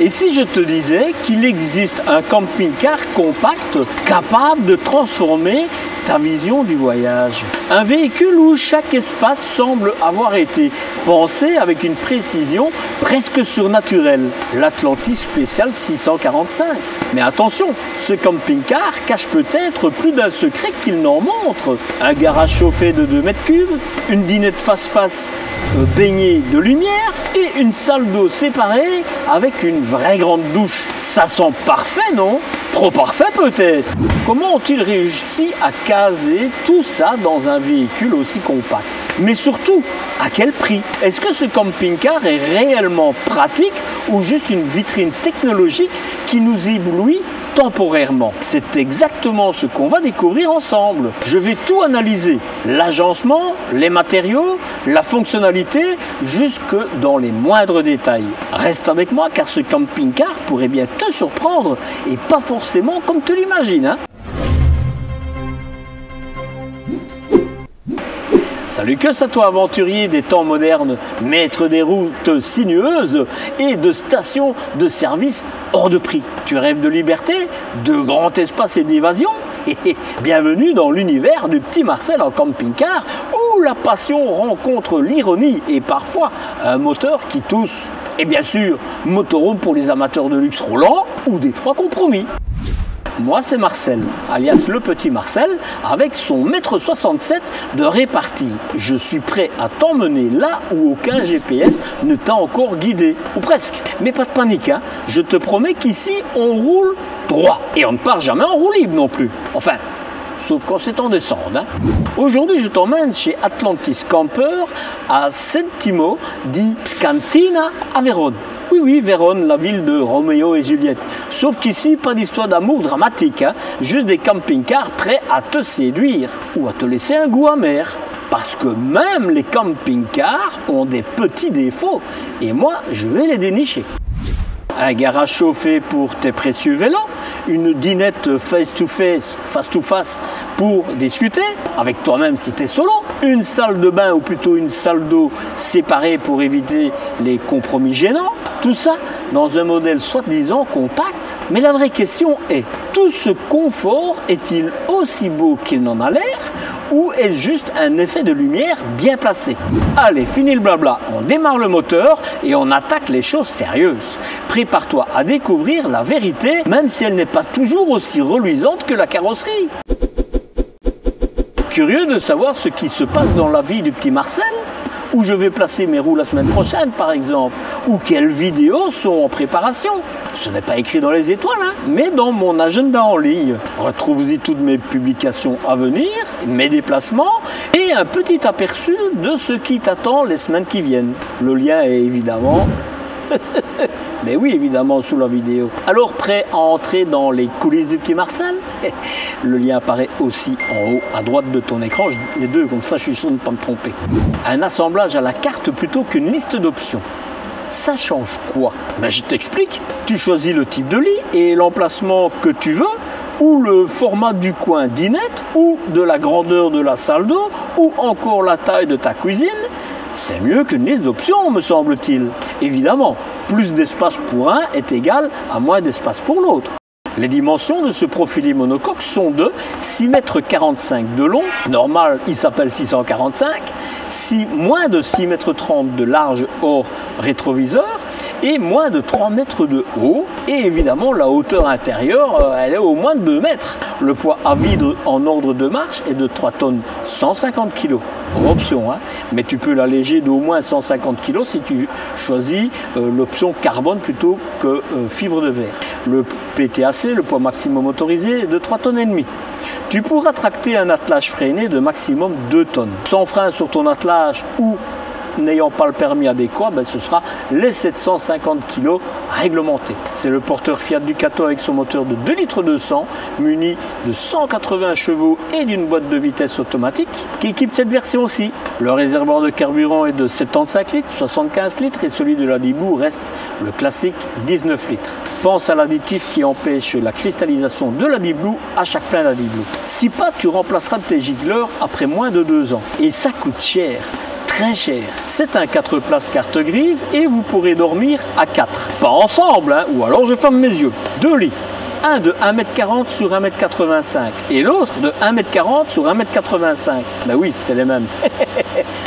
Et si je te disais qu'il existe un camping-car compact capable de transformer ta vision du voyage? Un véhicule où chaque espace semble avoir été pensé avec une précision presque surnaturelle. L'Atlantis Spécial 645. Mais attention, ce camping-car cache peut-être plus d'un secret qu'il n'en montre. Un garage chauffé de 2 mètres cubes, une dinette face-face baignée de lumière et une salle d'eau séparée avec une vraie grande douche. Ça sent parfait, non? Trop parfait peut-être. Comment ont-ils réussi à caser tout ça dans un véhicule aussi compact? Mais surtout, à quel prix? Est-ce que ce camping-car est réellement pratique ou juste une vitrine technologique qui nous éblouit temporairement? C'est exactement ce qu'on va découvrir ensemble. Je vais tout analyser, l'agencement, les matériaux, la fonctionnalité, jusque dans les moindres détails. Reste avec moi car ce camping-car pourrait bien te surprendre et pas forcément comme tu l'imagines, hein. Salut que ça toi aventurier des temps modernes, maître des routes sinueuses et de stations de service hors de prix. Tu rêves de liberté, de grand espace et d'évasion? Bienvenue dans l'univers du petit Marcel en camping-car où la passion rencontre l'ironie et parfois un moteur qui tousse. Et bien sûr, motorhome pour les amateurs de luxe roulant ou des 3 compromis. Moi, c'est Marcel, alias le petit Marcel, avec son 1,67 m de répartie. Je suis prêt à t'emmener là où aucun GPS ne t'a encore guidé, ou presque. Mais pas de panique, hein. Je te promets qu'ici, on roule droit. Et on ne part jamais en roue libre non plus. Enfin, sauf quand c'est en descente, hein. Aujourd'hui, je t'emmène chez Atlantis Camper à Settimo di Scantina à Vérone. Oui, oui, Vérone, la ville de Roméo et Juliette. Sauf qu'ici, pas d'histoire d'amour dramatique, hein. Juste des camping-cars prêts à te séduire ou à te laisser un goût amer. Parce que même les camping-cars ont des petits défauts. Et moi, je vais les dénicher. Un garage chauffé pour tes précieux vélos, une dinette face-to-face pour discuter, avec toi-même si tu es solo, une salle de bain ou plutôt une salle d'eau séparée pour éviter les compromis gênants, tout ça dans un modèle soi-disant compact. Mais la vraie question est, tout ce confort est-il aussi beau qu'il n'en a l'air ou est-ce juste un effet de lumière bien placé? Allez, fini le blabla, on démarre le moteur et on attaque les choses sérieuses. Prépare-toi à découvrir la vérité, même si elle n'est pas toujours aussi reluisante que la carrosserie. Curieux de savoir ce qui se passe dans la vie du petit Marcel? Où je vais placer mes roues la semaine prochaine par exemple? Ou quelles vidéos sont en préparation? Ce n'est pas écrit dans les étoiles, hein, mais dans mon agenda en ligne. Retrouve-y toutes mes publications à venir, mes déplacements et un petit aperçu de ce qui t'attend les semaines qui viennent. Le lien est évidemment... Mais oui, évidemment, sous la vidéo. Alors, prêt à entrer dans les coulisses du petit Marcel? Le lien apparaît aussi en haut à droite de ton écran. Les deux, comme ça, je suis sûr de ne pas me tromper. Un assemblage à la carte plutôt qu'une liste d'options. Ça change quoi? Ben, je t'explique. Tu choisis le type de lit et l'emplacement que tu veux, ou le format du coin dinette, ou de la grandeur de la salle d'eau, ou encore la taille de ta cuisine. C'est mieux qu'une liste d'options, me semble-t-il. Évidemment, plus d'espace pour un est égal à moins d'espace pour l'autre. Les dimensions de ce profilé monocoque sont de 6,45 m de long, normal il s'appelle 645, moins de 6,30 m de large hors rétroviseur et moins de 3 mètres de haut. Et évidemment la hauteur intérieure elle est au moins de 2 mètres. Le poids à vide en ordre de marche est de 3 tonnes 150 kg. Option, hein, mais tu peux l'alléger d'au moins 150 kg si tu choisis l'option carbone plutôt que fibre de verre. Le PTAC, le poids maximum autorisé, est de 3 tonnes et demie. Tu pourras tracter un attelage freiné de maximum 2 tonnes. Sans frein sur ton attelage ou n'ayant pas le permis adéquat, ben ce sera les 750 kg réglementés. C'est le porteur Fiat Ducato avec son moteur de 2,2 litres muni de 180 chevaux et d'une boîte de vitesse automatique qui équipe cette version aussi. Le réservoir de carburant est de 75 litres, 75 litres et celui de la Dibou reste le classique 19 litres. Pense à l'additif qui empêche la cristallisation de la Dibou à chaque plein d'Adibou. Si pas, tu remplaceras tes gicleurs après moins de 2 ans. Et ça coûte cher. très cher. C'est un 4 places carte grise et vous pourrez dormir à 4. Pas ensemble, hein, ou alors je ferme mes yeux. 2 lits. Un de 1m40 sur 1m85 et l'autre de 1m40 sur 1m85. Ben oui, c'est les mêmes.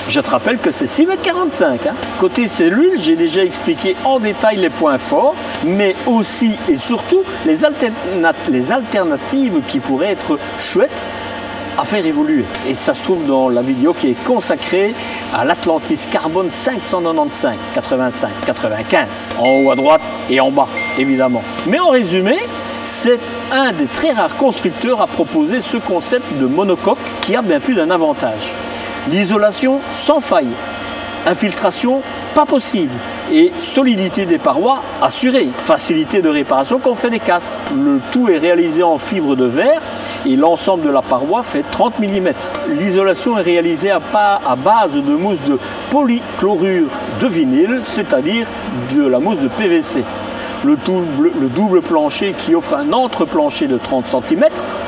Je te rappelle que c'est 6m45. Hein. Côté cellules, j'ai déjà expliqué en détail les points forts, mais aussi et surtout les alternatives qui pourraient être chouettes à faire évoluer. Et ça se trouve dans la vidéo qui est consacrée à l'Atlantis Carbone 595, 85, 95, en haut à droite et en bas, évidemment. Mais en résumé, c'est un des très rares constructeurs à proposer ce concept de monocoque qui a bien plus d'un avantage. L'isolation sans faille, infiltration pas possible et solidité des parois assurée, facilité de réparation quand on fait des casses. Le tout est réalisé en fibre de verre et l'ensemble de la paroi fait 30 mm. L'isolation est réalisée à base de mousse de polychlorure de vinyle, c'est-à-dire de la mousse de PVC. Le double plancher qui offre un entre-plancher de 30 cm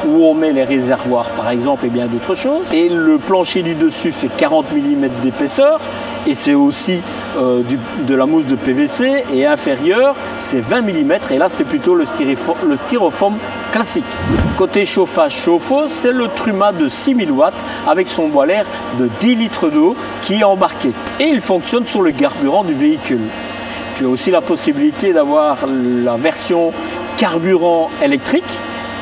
où on met les réservoirs par exemple et bien d'autres choses. Et le plancher du dessus fait 40 mm d'épaisseur et c'est aussi de la mousse de PVC et inférieur c'est 20 mm et là c'est plutôt le styrofoam classique. Côté chauffage chauffe-eau, c'est le Truma de 6000 watts avec son boiler de 10 litres d'eau qui est embarqué et il fonctionne sur le carburant du véhicule. Tu as aussi la possibilité d'avoir la version carburant électrique,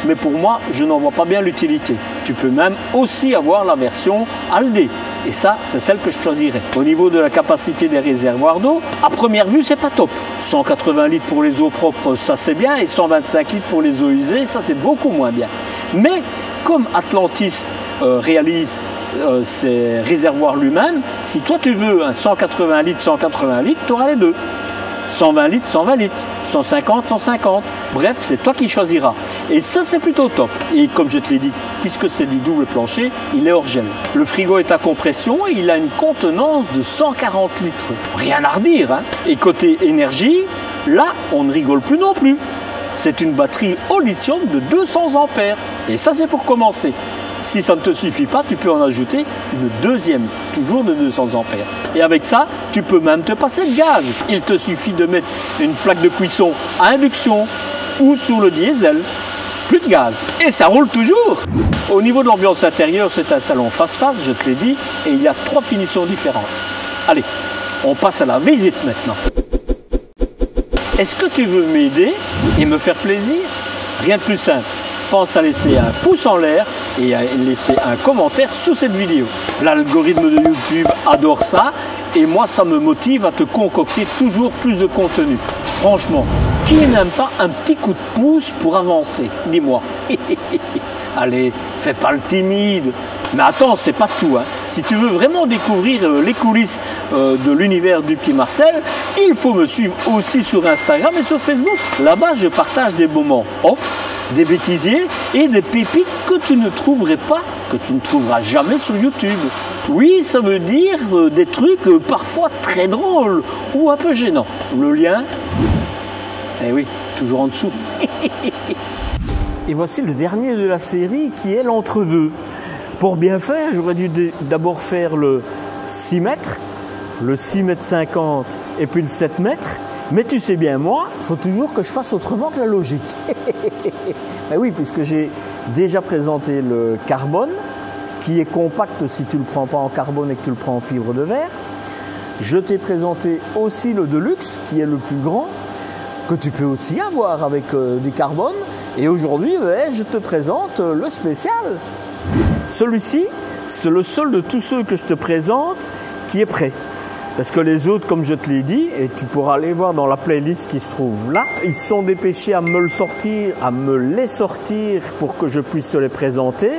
mais pour moi, je n'en vois pas bien l'utilité. Tu peux même aussi avoir la version ALD, et ça, c'est celle que je choisirais. Au niveau de la capacité des réservoirs d'eau, à première vue, c'est pas top. 180 litres pour les eaux propres, ça c'est bien, et 125 litres pour les eaux usées, ça c'est beaucoup moins bien. Mais comme Atlantis réalise ses réservoirs lui-même, si toi tu veux un 180 litres, tu auras les deux. 120 litres, 120 litres, 150, 150. Bref, c'est toi qui choisiras. Et ça, c'est plutôt top. Et comme je te l'ai dit, puisque c'est du double plancher, il est hors gel. Le frigo est à compression et il a une contenance de 140 litres. Rien à redire, hein. Et côté énergie, là, on ne rigole plus non plus. C'est une batterie au lithium de 200 ampères. Et ça, c'est pour commencer. Si ça ne te suffit pas, tu peux en ajouter une deuxième, toujours de 200 ampères. Et avec ça, tu peux même te passer de gaz. Il te suffit de mettre une plaque de cuisson à induction ou sur le diesel. Plus de gaz. Et ça roule toujours. Au niveau de l'ambiance intérieure, c'est un salon face-face, je te l'ai dit, et il y a 3 finitions différentes. Allez, on passe à la visite maintenant. Est-ce que tu veux m'aider et me faire plaisir? Rien de plus simple. Pense à laisser un pouce en l'air et à laisser un commentaire sous cette vidéo. L'algorithme de YouTube adore ça et moi ça me motive à te concocter toujours plus de contenu. Franchement, qui n'aime pas un petit coup de pouce pour avancer? Dis-moi. Allez, fais pas le timide. Mais attends, c'est pas tout. Hein. Si tu veux vraiment découvrir les coulisses de l'univers du petit Marcel, il faut me suivre aussi sur Instagram et sur Facebook. Là-bas, je partage des moments off, des bêtisiers et des pépites que tu ne trouverais pas, que tu ne trouveras jamais sur YouTube. Oui, ça veut dire des trucs parfois très drôles ou un peu gênants. Le lien, eh oui, toujours en dessous. Et voici le dernier de la série qui est l'entre-deux. Pour bien faire, j'aurais dû d'abord faire le 6 mètres, le 6 mètres 50 et puis le 7 mètres. Mais tu sais bien, moi, il faut toujours que je fasse autrement que la logique. Ben oui, puisque j'ai déjà présenté le carbone, qui est compact si tu ne le prends pas en carbone et que tu le prends en fibre de verre. Je t'ai présenté aussi le Deluxe, qui est le plus grand, que tu peux aussi avoir avec du carbone. Et aujourd'hui, ben, je te présente le spécial. Celui-ci, c'est le seul de tous ceux que je te présente qui est prêt. Parce que les autres, comme je te l'ai dit, et tu pourras aller voir dans la playlist qui se trouve là, ils se sont dépêchés à me le sortir, à me les sortir pour que je puisse te les présenter.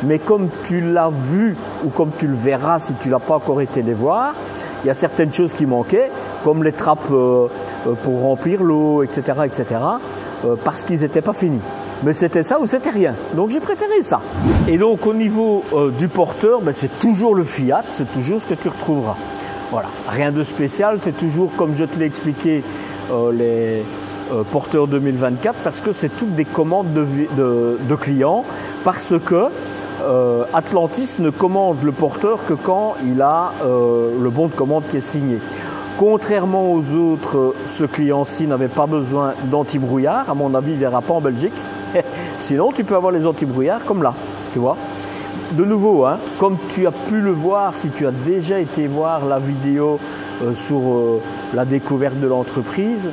Mais comme tu l'as vu ou comme tu le verras si tu n'as pas encore été les voir, il y a certaines choses qui manquaient, comme les trappes pour remplir l'eau, etc., parce qu'ils n'étaient pas finis. Mais c'était ça ou c'était rien. Donc j'ai préféré ça. Et donc au niveau du porteur, ben, c'est toujours le Fiat, c'est toujours ce que tu retrouveras. Voilà, rien de spécial, c'est toujours comme je te l'ai expliqué les porteurs 2024 parce que c'est toutes des commandes de clients parce que Atlantis ne commande le porteur que quand il a le bon de commande qui est signé. Contrairement aux autres, ce client-ci n'avait pas besoin d'anti-brouillard. À mon avis, il n'ira pas en Belgique. Sinon, tu peux avoir les anti-brouillards comme là, tu vois. De nouveau, hein, comme tu as pu le voir, si tu as déjà été voir la vidéo sur la découverte de l'entreprise,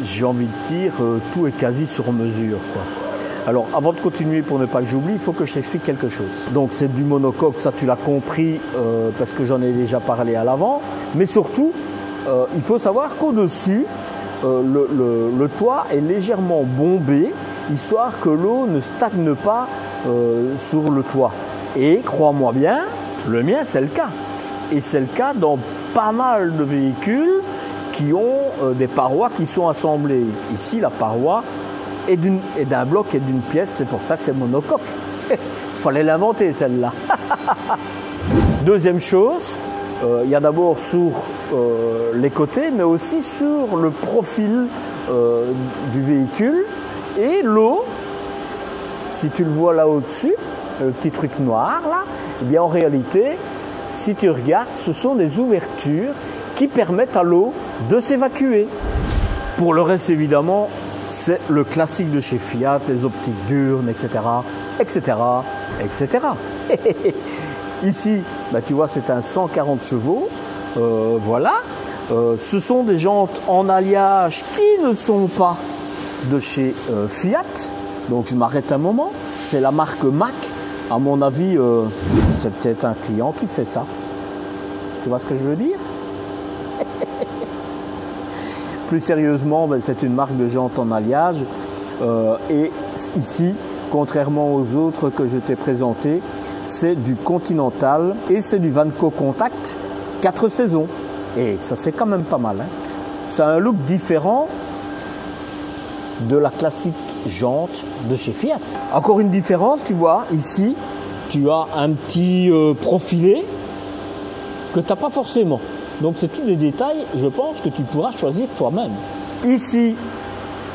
j'ai envie de dire, tout est quasi sur mesure, quoi. Alors, avant de continuer, pour ne pas que j'oublie, il faut que je t'explique quelque chose. Donc, c'est du monocoque, ça tu l'as compris, parce que j'en ai déjà parlé à l'avant. Mais surtout, il faut savoir qu'au-dessus, le toit est légèrement bombé, histoire que l'eau ne stagne pas sur le toit. Et crois-moi bien, le mien, c'est le cas. Et c'est le cas dans pas mal de véhicules qui ont des parois qui sont assemblées. Ici, la paroi est d'un bloc et d'une pièce, c'est pour ça que c'est monocoque. Il fallait l'inventer, celle-là. Deuxième chose, il y a d'abord sur les côtés, mais aussi sur le profil du véhicule. Et l'eau, si tu le vois là au-dessus, le petit truc noir là, eh bien en réalité, si tu regardes, ce sont des ouvertures qui permettent à l'eau de s'évacuer. Pour le reste, évidemment, c'est le classique de chez Fiat, les optiques diurnes, etc., etc., etc. Ici, bah, tu vois, c'est un 140 chevaux, voilà. Ce sont des jantes en alliage qui ne sont pas de chez Fiat, donc je m'arrête un moment. C'est la marque Mack. À mon avis, c'est peut-être un client qui fait ça. Tu vois ce que je veux dire? Plus sérieusement, ben, c'est une marque de jantes en alliage. Et ici, contrairement aux autres que je t'ai présentés, c'est du Continental et c'est du Vanco Contact 4 saisons. Et ça, c'est quand même pas mal, hein. Ça a un look différent de la classique jante de chez Fiat. Encore une différence, tu vois, ici, tu as un petit profilé que tu n'as pas forcément. Donc c'est tous des détails, je pense, que tu pourras choisir toi-même. Ici,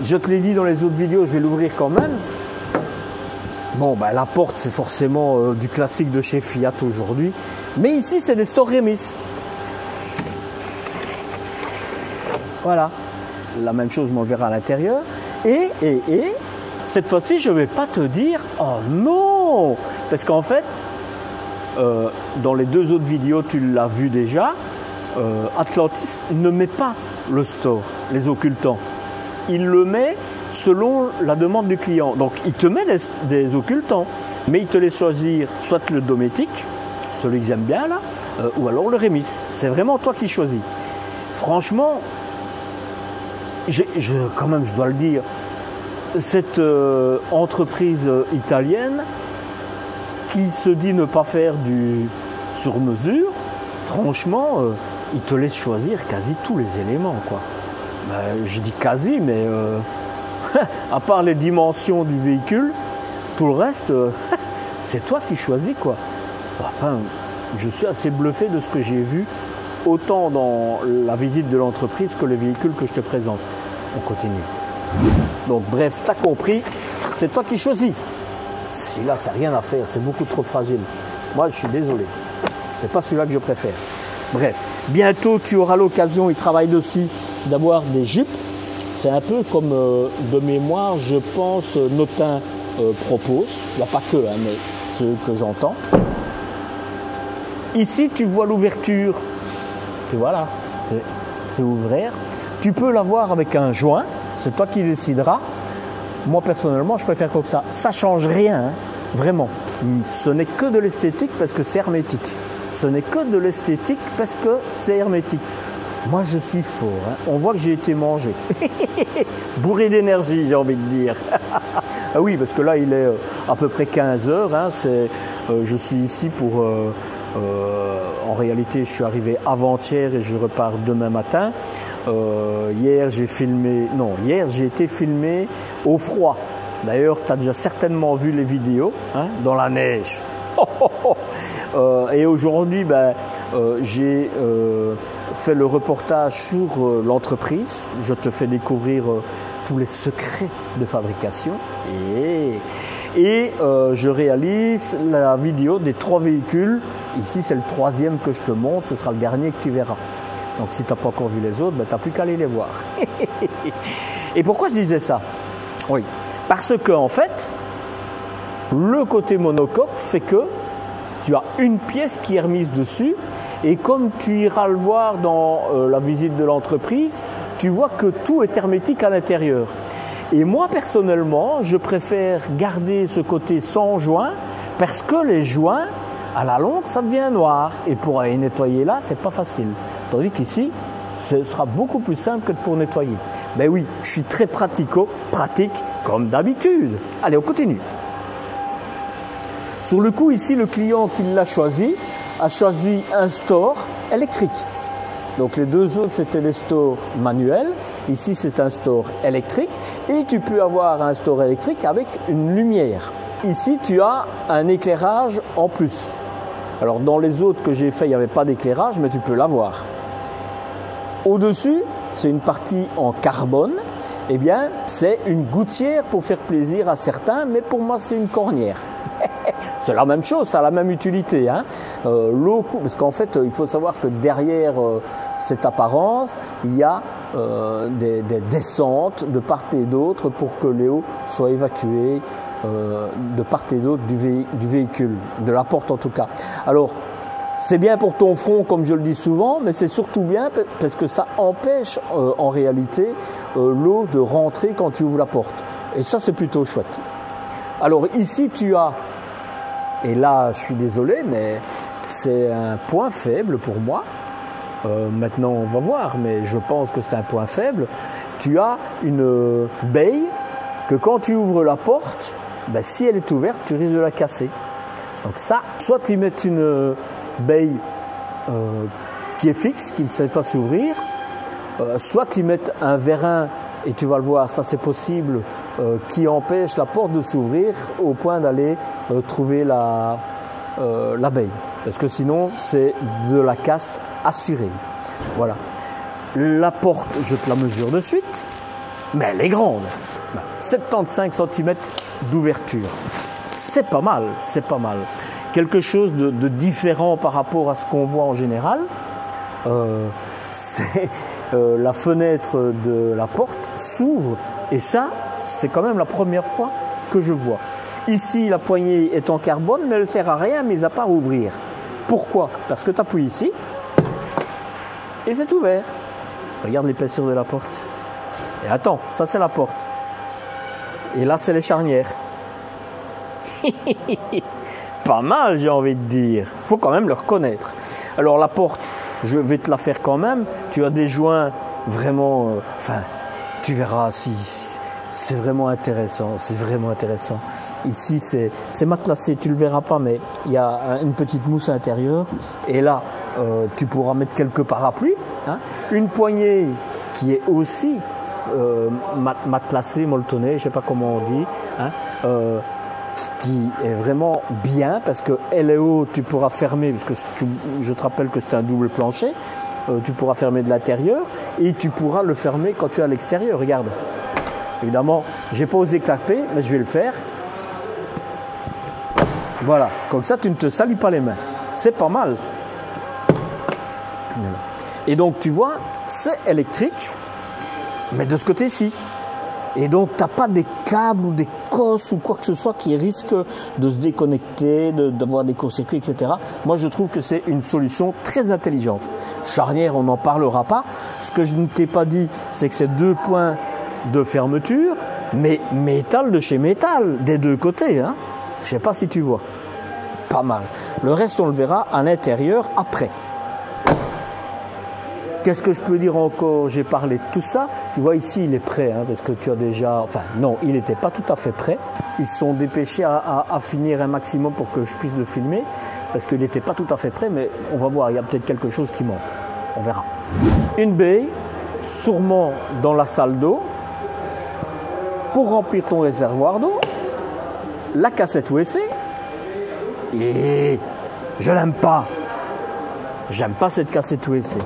je te l'ai dit dans les autres vidéos, je vais l'ouvrir quand même. Bon, ben, la porte, c'est forcément du classique de chez Fiat aujourd'hui. Mais ici, c'est des Store Remis. Voilà. La même chose, on verra à l'intérieur. Et cette fois-ci, je ne vais pas te dire « Oh non !» Parce qu'en fait, dans les deux autres vidéos, tu l'as vu déjà, Atlantis ne met pas le store, les occultants. Il le met selon la demande du client. Donc, il te met des occultants, mais il te laisse choisir soit le Dometic, celui que j'aime bien là, ou alors le Remis. C'est vraiment toi qui choisis. Franchement, quand même, je dois le dire, cette entreprise italienne qui se dit ne pas faire du sur-mesure, franchement, il te laisse choisir quasi tous les éléments, quoi. Ben, je dis quasi, mais à part les dimensions du véhicule, tout le reste, c'est toi qui choisis, quoi. Enfin, je suis assez bluffé de ce que j'ai vu, autant dans la visite de l'entreprise que les véhicules que je te présente. On continue. Donc bref, tu as compris, c'est toi qui choisis. Si là, ça n'a rien à faire, c'est beaucoup trop fragile. Moi, je suis désolé. C'est pas celui-là que je préfère. Bref, bientôt, tu auras l'occasion, il travaille dessus, d'avoir des jupes. C'est un peu comme de mémoire, je pense, Notin propose. Il n'y a pas que, hein, mais ceux que j'entends. Ici, tu vois l'ouverture. Et voilà, c'est ouvert. Tu peux l'avoir avec un joint, c'est toi qui décideras. Moi, personnellement, je préfère comme ça. Ça ne change rien, hein, vraiment. Ce n'est que de l'esthétique parce que c'est hermétique. Ce n'est que de l'esthétique parce que c'est hermétique. Moi, je suis fort. Hein. On voit que j'ai été mangé. Bourré d'énergie, j'ai envie de dire. Ah oui, parce que là, il est à peu près 15 heures. Hein, je suis ici pour... en réalité, je suis arrivé avant-hier et je repars demain matin. Hier, j'ai été filmé au froid. D'ailleurs, tu as déjà certainement vu les vidéos, hein, dans la neige. Et aujourd'hui, ben, j'ai fait le reportage sur l'entreprise. Je te fais découvrir tous les secrets de fabrication. Et je réalise la vidéo des 3 véhicules. Ici, c'est le 3e que je te montre, ce sera le dernier que tu verras. Donc si tu n'as pas encore vu les autres, ben, tu n'as plus qu'à aller les voir. Et pourquoi je disais ça? Oui, parce que en fait, le côté monocoque fait que tu as une pièce qui est remise dessus. Et comme tu iras le voir dans la visite de l'entreprise, tu vois que tout est hermétique à l'intérieur. Et moi, personnellement, je préfère garder ce côté sans joint parce que les joints, à la longue, ça devient noir. Et pour aller nettoyer là, c'est pas facile. Tandis qu'ici, ce sera beaucoup plus simple que pour nettoyer. Ben oui, je suis très pratique comme d'habitude. Allez, on continue. Sur le coup, ici, le client qui l'a choisi a choisi un store électrique. Donc les deux autres, c'était des stores manuels. Ici, c'est un store électrique. Et tu peux avoir un store électrique avec une lumière. Ici, tu as un éclairage en plus. Alors, dans les autres que j'ai fait, il n'y avait pas d'éclairage, mais tu peux l'avoir. Au-dessus, c'est une partie en carbone. Eh bien, c'est une gouttière pour faire plaisir à certains, mais pour moi, c'est une cornière. C'est la même chose, ça a la même utilité. Hein. L'eau, parce qu'en fait, il faut savoir que derrière cette apparence, il y a des descentes de part et d'autre pour que l'eau soit évacuée de part et d'autre du véhicule, de la porte en tout cas. Alors, c'est bien pour ton front, comme je le dis souvent, mais c'est surtout bien parce que ça empêche en réalité l'eau de rentrer quand tu ouvres la porte. Et ça, c'est plutôt chouette. Alors ici, tu as, et là, je suis désolé, mais c'est un point faible pour moi. Maintenant, on va voir, mais je pense que c'est un point faible. Tu as une baie que quand tu ouvres la porte, ben, si elle est ouverte, tu risques de la casser. Donc ça, soit tu mets une baie qui est fixe, qui ne sait pas s'ouvrir, soit tu mets un vérin, et tu vas le voir, ça c'est possible, qui empêche la porte de s'ouvrir au point d'aller trouver la baie. Parce que sinon, c'est de la casse assurée. Voilà. La porte, je te la mesure de suite, mais elle est grande. 75 cm d'ouverture. C'est pas mal, c'est pas mal. Quelque chose de différent par rapport à ce qu'on voit en général, c'est la fenêtre de la porte s'ouvre. Et ça, c'est quand même la première fois que je vois. Ici, la poignée est en carbone, mais elle ne sert à rien, mis à part ouvrir. Pourquoi? Parce que tu appuies ici, et c'est ouvert. Regarde l'épaisseur de la porte. Et attends, ça c'est la porte. Et là, c'est les charnières. Pas mal, j'ai envie de dire. Il faut quand même le reconnaître. Alors la porte, je vais te la faire quand même. Tu as des joints vraiment... Enfin, tu verras si... C'est vraiment intéressant. C'est vraiment intéressant. Ici, c'est matelassé. Tu ne le verras pas, mais il y a une petite mousse à l'intérieur. Et là, tu pourras mettre quelques parapluies. Hein. Une poignée qui est aussi matelassée, molletonnée, je ne sais pas comment on dit. Hein. Qui est vraiment bien parce qu'elle est haute, tu pourras fermer, parce que je te rappelle que c'est un double plancher, tu pourras fermer de l'intérieur et tu pourras le fermer quand tu es à l'extérieur. Regarde, évidemment, j'ai pas osé clapper, mais je vais le faire. Voilà, comme ça tu ne te salis pas les mains. C'est pas mal. Et donc tu vois, c'est électrique, mais de ce côté-ci. Et donc, tu n'as pas des câbles ou des cosses ou quoi que ce soit qui risquent de se déconnecter, d'avoir des court-circuits, etc. Moi, je trouve que c'est une solution très intelligente. Charnière, on n'en parlera pas. Ce que je ne t'ai pas dit, c'est que c'est 2 points de fermeture, mais métal de chez métal, des deux côtés. Hein. Je ne sais pas si tu vois. Pas mal. Le reste, on le verra à l'intérieur après. Qu'est-ce que je peux dire encore? J'ai parlé de tout ça. Tu vois ici, il est prêt, hein, parce que tu as déjà... Enfin, non, il n'était pas tout à fait prêt. Ils se sont dépêchés à finir un maximum pour que je puisse le filmer, parce qu'il n'était pas tout à fait prêt, mais on va voir, il y a peut-être quelque chose qui manque. On verra. Une baie, sûrement dans la salle d'eau, pour remplir ton réservoir d'eau, la cassette USB, et je l'aime pas. J'aime pas cette cassette USB.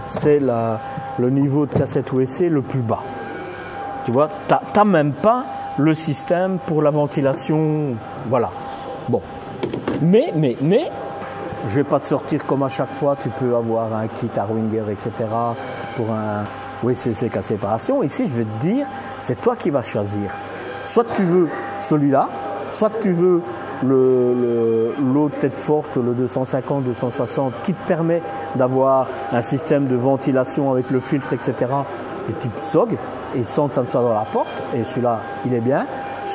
C'est le niveau de cassette USB le plus bas. Tu vois, tu n'as même pas le système pour la ventilation. Voilà. Bon. Mais, je vais pas te sortir comme à chaque fois, tu peux avoir un kit Harwinger, etc. pour un WCC à séparation. Ici, je vais te dire, c'est toi qui vas choisir. Soit tu veux celui-là, soit tu veux l'autre tête forte, le 250, 260, qui te permet d'avoir un système de ventilation avec le filtre, etc. de type SOG, et sans que ça ne soit dans la porte, et celui-là, il est bien.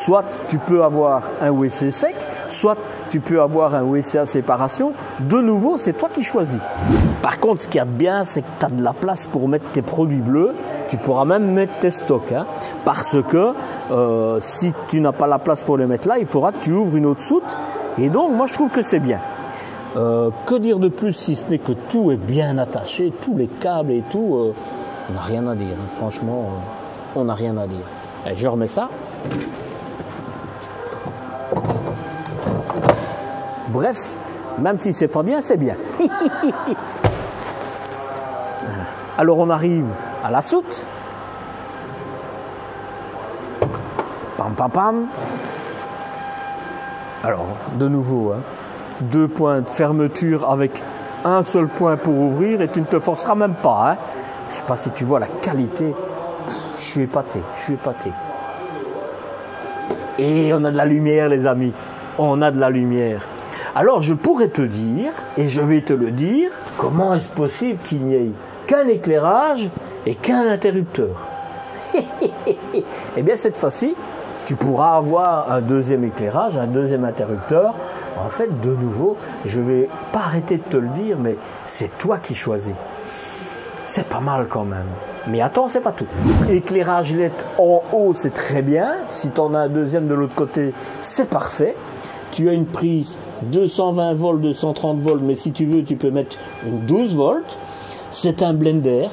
Soit tu peux avoir un WC sec, soit tu peux avoir un WC à séparation. De nouveau, c'est toi qui choisis. Par contre, ce qu'il y a de bien, c'est que tu as de la place pour mettre tes produits bleus. Tu pourras même mettre tes stocks. Hein, parce que si tu n'as pas la place pour les mettre là, il faudra que tu ouvres une autre soute. Et donc, moi, je trouve que c'est bien. Que dire de plus si ce n'est que tout est bien attaché, tous les câbles et tout. On n'a rien à dire. Hein, franchement, on n'a rien à dire. Et je remets ça. Bref, même si c'est pas bien, c'est bien. Alors on arrive à la soute. Pam pam pam. Alors, de nouveau, hein, 2 points de fermeture avec un seul point pour ouvrir et tu ne te forceras même pas. Hein. Je ne sais pas si tu vois la qualité. Je suis épaté, je suis épaté. Et on a de la lumière, les amis. On a de la lumière. Alors je pourrais te dire, et je vais te le dire, comment est-ce possible qu'il n'y ait qu'un éclairage et qu'un interrupteur? Eh bien cette fois-ci, tu pourras avoir un deuxième éclairage, un deuxième interrupteur. En fait, de nouveau, je ne vais pas arrêter de te le dire, mais c'est toi qui choisis. C'est pas mal quand même. Mais attends, c'est pas tout. Éclairage LED en haut, c'est très bien. Si tu en as un deuxième de l'autre côté, c'est parfait. Tu as une prise 220 volts, 230 volts, mais si tu veux, tu peux mettre une 12 volts. C'est un blender.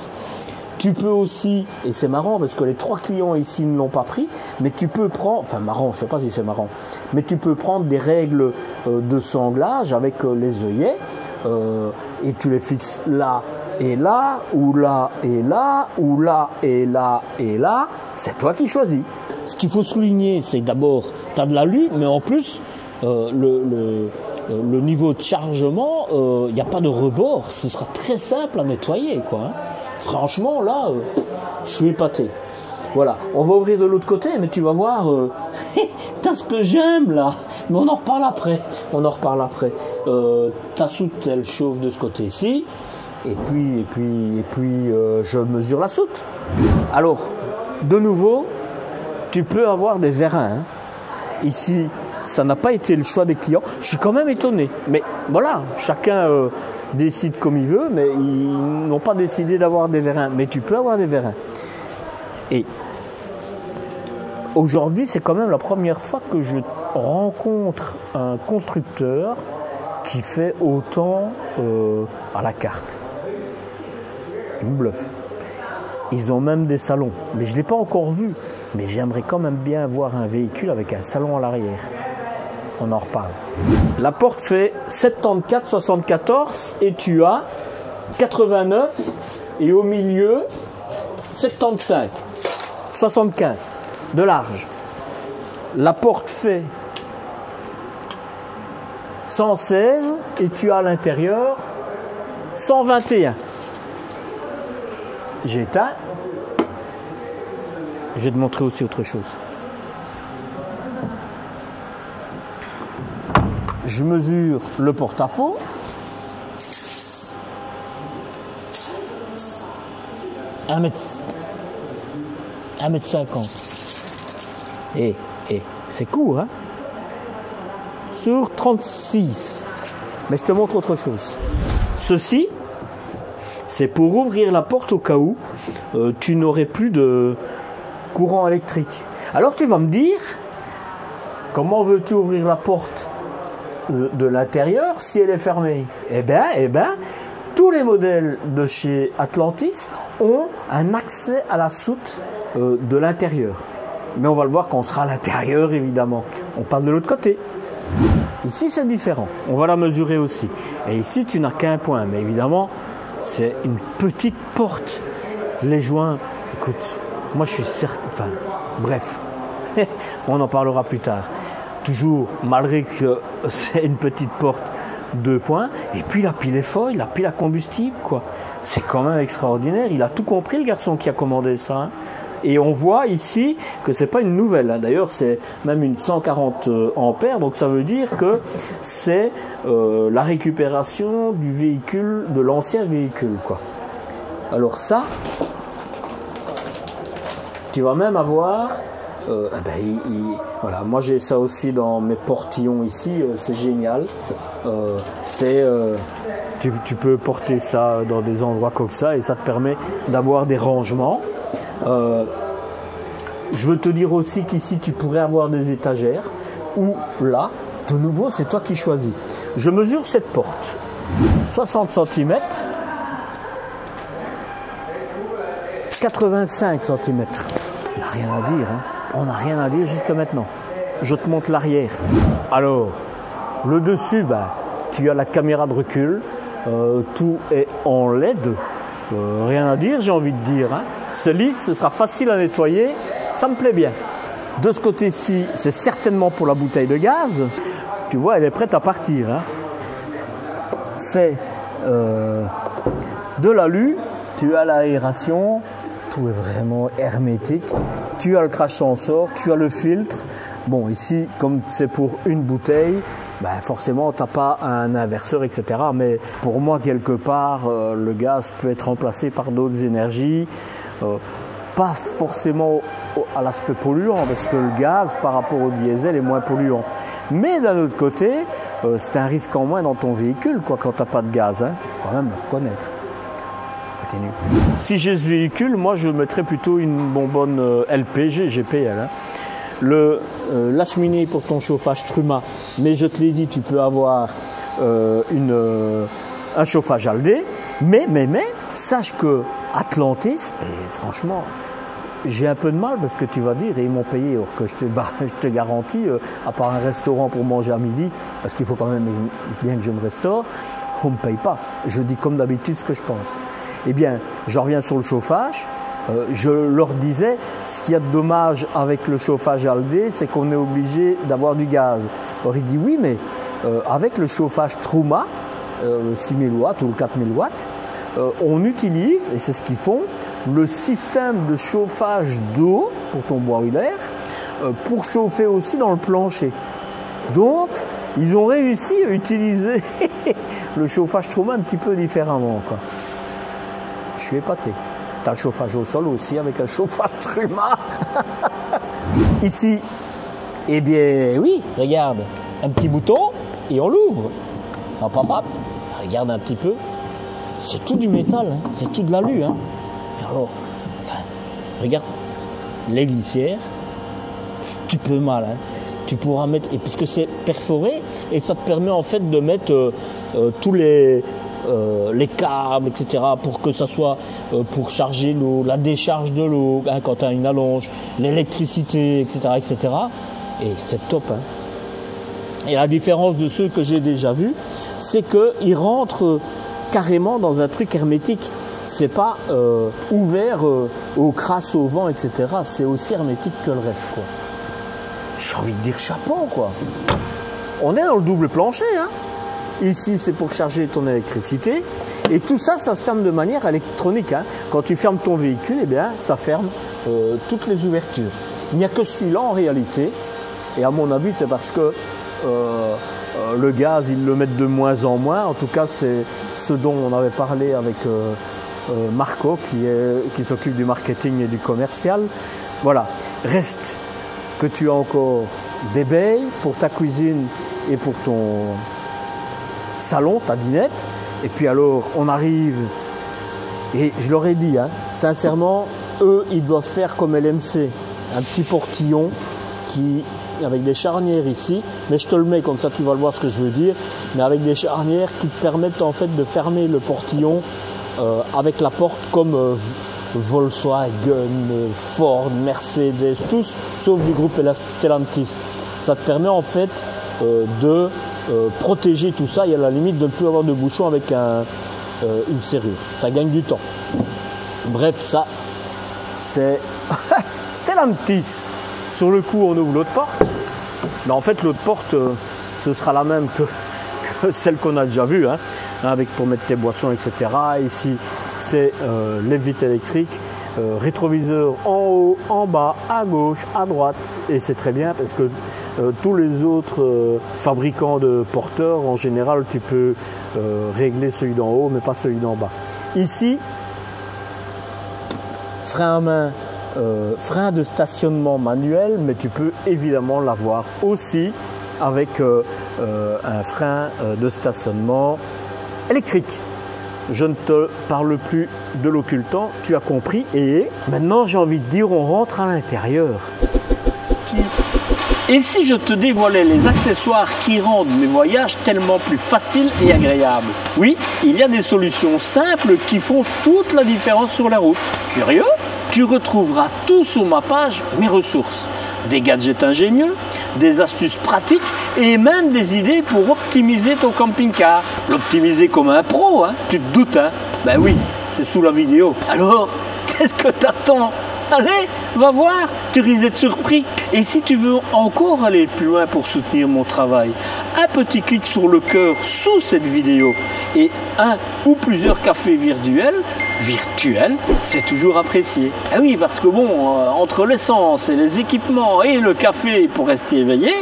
Tu peux aussi, et c'est marrant parce que les 3 clients ici ne l'ont pas pris, mais tu peux prendre, enfin marrant, je ne sais pas si c'est marrant, mais tu peux prendre des règles de sanglage avec les œillets et tu les fixes là et là, ou là et là, ou là et là et là. C'est toi qui choisis. Ce qu'il faut souligner, c'est que d'abord, tu as de l'alu, mais en plus, le niveau de chargement, il n'y a pas de rebord. Ce sera très simple à nettoyer, quoi. Hein. Franchement, là, je suis épaté. Voilà, on va ouvrir de l'autre côté, mais tu vas voir, t'as ce que j'aime là. Mais on en reparle après. On en reparle après. Ta soute, elle chauffe de ce côté-ci. Et puis, je mesure la soute. Alors, de nouveau, tu peux avoir des vérins. Hein. Ici, ça n'a pas été le choix des clients. Je suis quand même étonné. Mais voilà, chacun décide comme il veut, mais ils n'ont pas décidé d'avoir des vérins. Mais tu peux avoir des vérins. Et aujourd'hui, c'est quand même la première fois que je rencontre un constructeur qui fait autant à la carte. Il me bluffe. Ils ont même des salons, mais je ne l'ai pas encore vu. Mais j'aimerais quand même bien voir un véhicule avec un salon à l'arrière. On en reparle. La porte fait 74 et tu as 89 et au milieu 75, 75 de large. La porte fait 116 et tu as à l'intérieur 121. J'éteins. Je vais te montrer aussi autre chose. Je mesure le porte-à-faux. Un mètre 50. Et c'est court, hein? Sur 36. Mais je te montre autre chose. Ceci, c'est pour ouvrir la porte au cas où tu n'aurais plus de courant électrique. Alors tu vas me dire, comment veux-tu ouvrir la porte de l'intérieur si elle est fermée? Eh bien, tous les modèles de chez Atlantis ont un accès à la soute de l'intérieur. Mais on va le voir quand on sera à l'intérieur, évidemment. On parle de l'autre côté. Ici, c'est différent. On va la mesurer aussi. Et ici, tu n'as qu'un point. Mais évidemment, c'est une petite porte. Les joints, écoute, moi je suis certain... Enfin, bref. on en parlera plus tard. Toujours, malgré que c'est une petite porte, 2 points, et puis la pile est folle, la pile à combustible, quoi. C'est quand même extraordinaire, il a tout compris le garçon qui a commandé ça, hein. Et on voit ici que c'est pas une nouvelle, hein. D'ailleurs c'est même une 140 ampères, donc ça veut dire que c'est la récupération du véhicule, de l'ancien véhicule, quoi. Alors ça, tu vas même avoir, voilà, moi j'ai ça aussi dans mes portillons ici, c'est génial. Tu peux porter ça dans des endroits comme ça et ça te permet d'avoir des rangements. Je veux te dire aussi qu'ici tu pourrais avoir des étagères ou là, de nouveau c'est toi qui choisis. Je mesure cette porte, 60 cm, 85 cm. On n'a rien à dire, hein. On n'a rien à dire jusqu'à maintenant. Je te montre l'arrière. Alors, le dessus, tu as la caméra de recul, tout est en LED. Rien à dire, j'ai envie de dire, hein. C'est lisse, ce sera facile à nettoyer, ça me plaît bien. De ce côté-ci, c'est certainement pour la bouteille de gaz. Tu vois, elle est prête à partir, hein. C'est de l'alu, tu as l'aération, tout est vraiment hermétique. Tu as le crash sensor, tu as le filtre. Bon, ici, comme c'est pour une bouteille, forcément, tu n'as pas un inverseur, etc. Mais pour moi, quelque part, le gaz peut être remplacé par d'autres énergies. Pas forcément à l'aspect polluant, parce que le gaz, par rapport au diesel, est moins polluant. Mais d'un autre côté, c'est un risque en moins dans ton véhicule, quoi, quand tu n'as pas de gaz. Il faut quand même le reconnaître. Continue. Si j'ai ce véhicule, moi, je mettrais plutôt une bonbonne LPG, GPL. La cheminée pour ton chauffage Truma, mais je te l'ai dit, tu peux avoir un chauffage Aldé, mais sache que Atlantis, et franchement, j'ai un peu de mal parce que tu vas dire, et ils m'ont payé, or que je te garantis, à part un restaurant pour manger à midi, parce qu'il faut quand même bien que je me restaure, on ne me paye pas. Je dis comme d'habitude ce que je pense. Eh bien, je reviens sur le chauffage. Je leur disais, ce qu'il y a de dommage avec le chauffage Aldé, c'est qu'on est obligé d'avoir du gaz. Alors il dit oui, mais avec le chauffage Truma, le 6000 watts ou le 4000 watts, on utilise, et c'est ce qu'ils font, le système de chauffage d'eau pour ton boiler pour chauffer aussi dans le plancher. Donc, ils ont réussi à utiliser le chauffage Truma un petit peu différemment, quoi. Je suis épaté. Tu as le chauffage au sol aussi avec un chauffage Truma. Ici, eh bien oui, regarde, un petit bouton et on l'ouvre. Enfin, papa, regarde un petit peu. C'est tout du métal, hein. C'est tout de l'alu. Hein. Alors, regarde les glissières. Tu peux mal, hein. Tu pourras mettre, et puisque c'est perforé, et ça te permet en fait de mettre tous les câbles, etc., pour que ça soit pour charger l'eau, la décharge de l'eau, hein, quand tu as une allonge, l'électricité, etc., etc. Et c'est top. Hein. Et la différence de ceux que j'ai déjà vus, c'est qu'ils rentrent carrément dans un truc hermétique. C'est pas ouvert aux crasses, au vent, etc. C'est aussi hermétique que le reste, quoi. J'ai envie de dire chapeau, quoi. On est dans le double plancher, hein. Ici, c'est pour charger ton électricité. Et tout ça, ça se ferme de manière électronique. Hein. Quand tu fermes ton véhicule, eh bien, ça ferme toutes les ouvertures. Il n'y a que celui-là en réalité. Et à mon avis, c'est parce que le gaz, ils le mettent de moins en moins. En tout cas, c'est ce dont on avait parlé avec Marco, qui s'occupe du marketing et du commercial. Voilà. Reste que tu as encore des baies pour ta cuisine et pour ton salon, ta dinette. Et puis alors, on arrive, et je leur ai dit, hein, sincèrement, eux, ils doivent faire comme LMC, un petit portillon avec des charnières ici, mais je te le mets comme ça, tu vas le voir ce que je veux dire, mais avec des charnières qui te permettent en fait de fermer le portillon avec la porte comme Volkswagen, Ford, Mercedes, tous, sauf du groupe Stellantis. Ça te permet en fait de protéger tout ça et à la limite de ne plus avoir de bouchon avec une serrure. Ça gagne du temps. Bref, ça, c'est Stellantis. sur le coup, on ouvre l'autre porte. Mais en fait, l'autre porte, ce sera la même que celle qu'on a déjà vue, hein, avec pour mettre tes boissons, etc. Ici, c'est les vitres électriques, rétroviseur en haut, en bas, à gauche, à droite. Et c'est très bien parce que tous les autres fabricants de porteurs, en général, tu peux régler celui d'en haut, mais pas celui d'en bas. Ici, frein à main, frein de stationnement manuel, mais tu peux évidemment l'avoir aussi avec un frein de stationnement électrique. Je ne te parle plus de l'occultant, tu as compris. Et maintenant, j'ai envie de dire, on rentre à l'intérieur. Et si je te dévoilais les accessoires qui rendent mes voyages tellement plus faciles et agréables? Oui, il y a des solutions simples qui font toute la différence sur la route. Curieux? Tu retrouveras tout sur ma page Mes ressources. Des gadgets ingénieux, des astuces pratiques et même des idées pour optimiser ton camping-car. L'optimiser comme un pro, hein? Tu te doutes, hein? Ben oui, c'est sous la vidéo. Alors, qu'est-ce que t'attends? Allez, va voir, tu risques d'être surpris. Et si tu veux encore aller plus loin pour soutenir mon travail, un petit clic sur le cœur sous cette vidéo et un ou plusieurs cafés virtuels, c'est toujours apprécié. Ah oui, parce que bon, entre l'essence et les équipements et le café pour rester éveillé,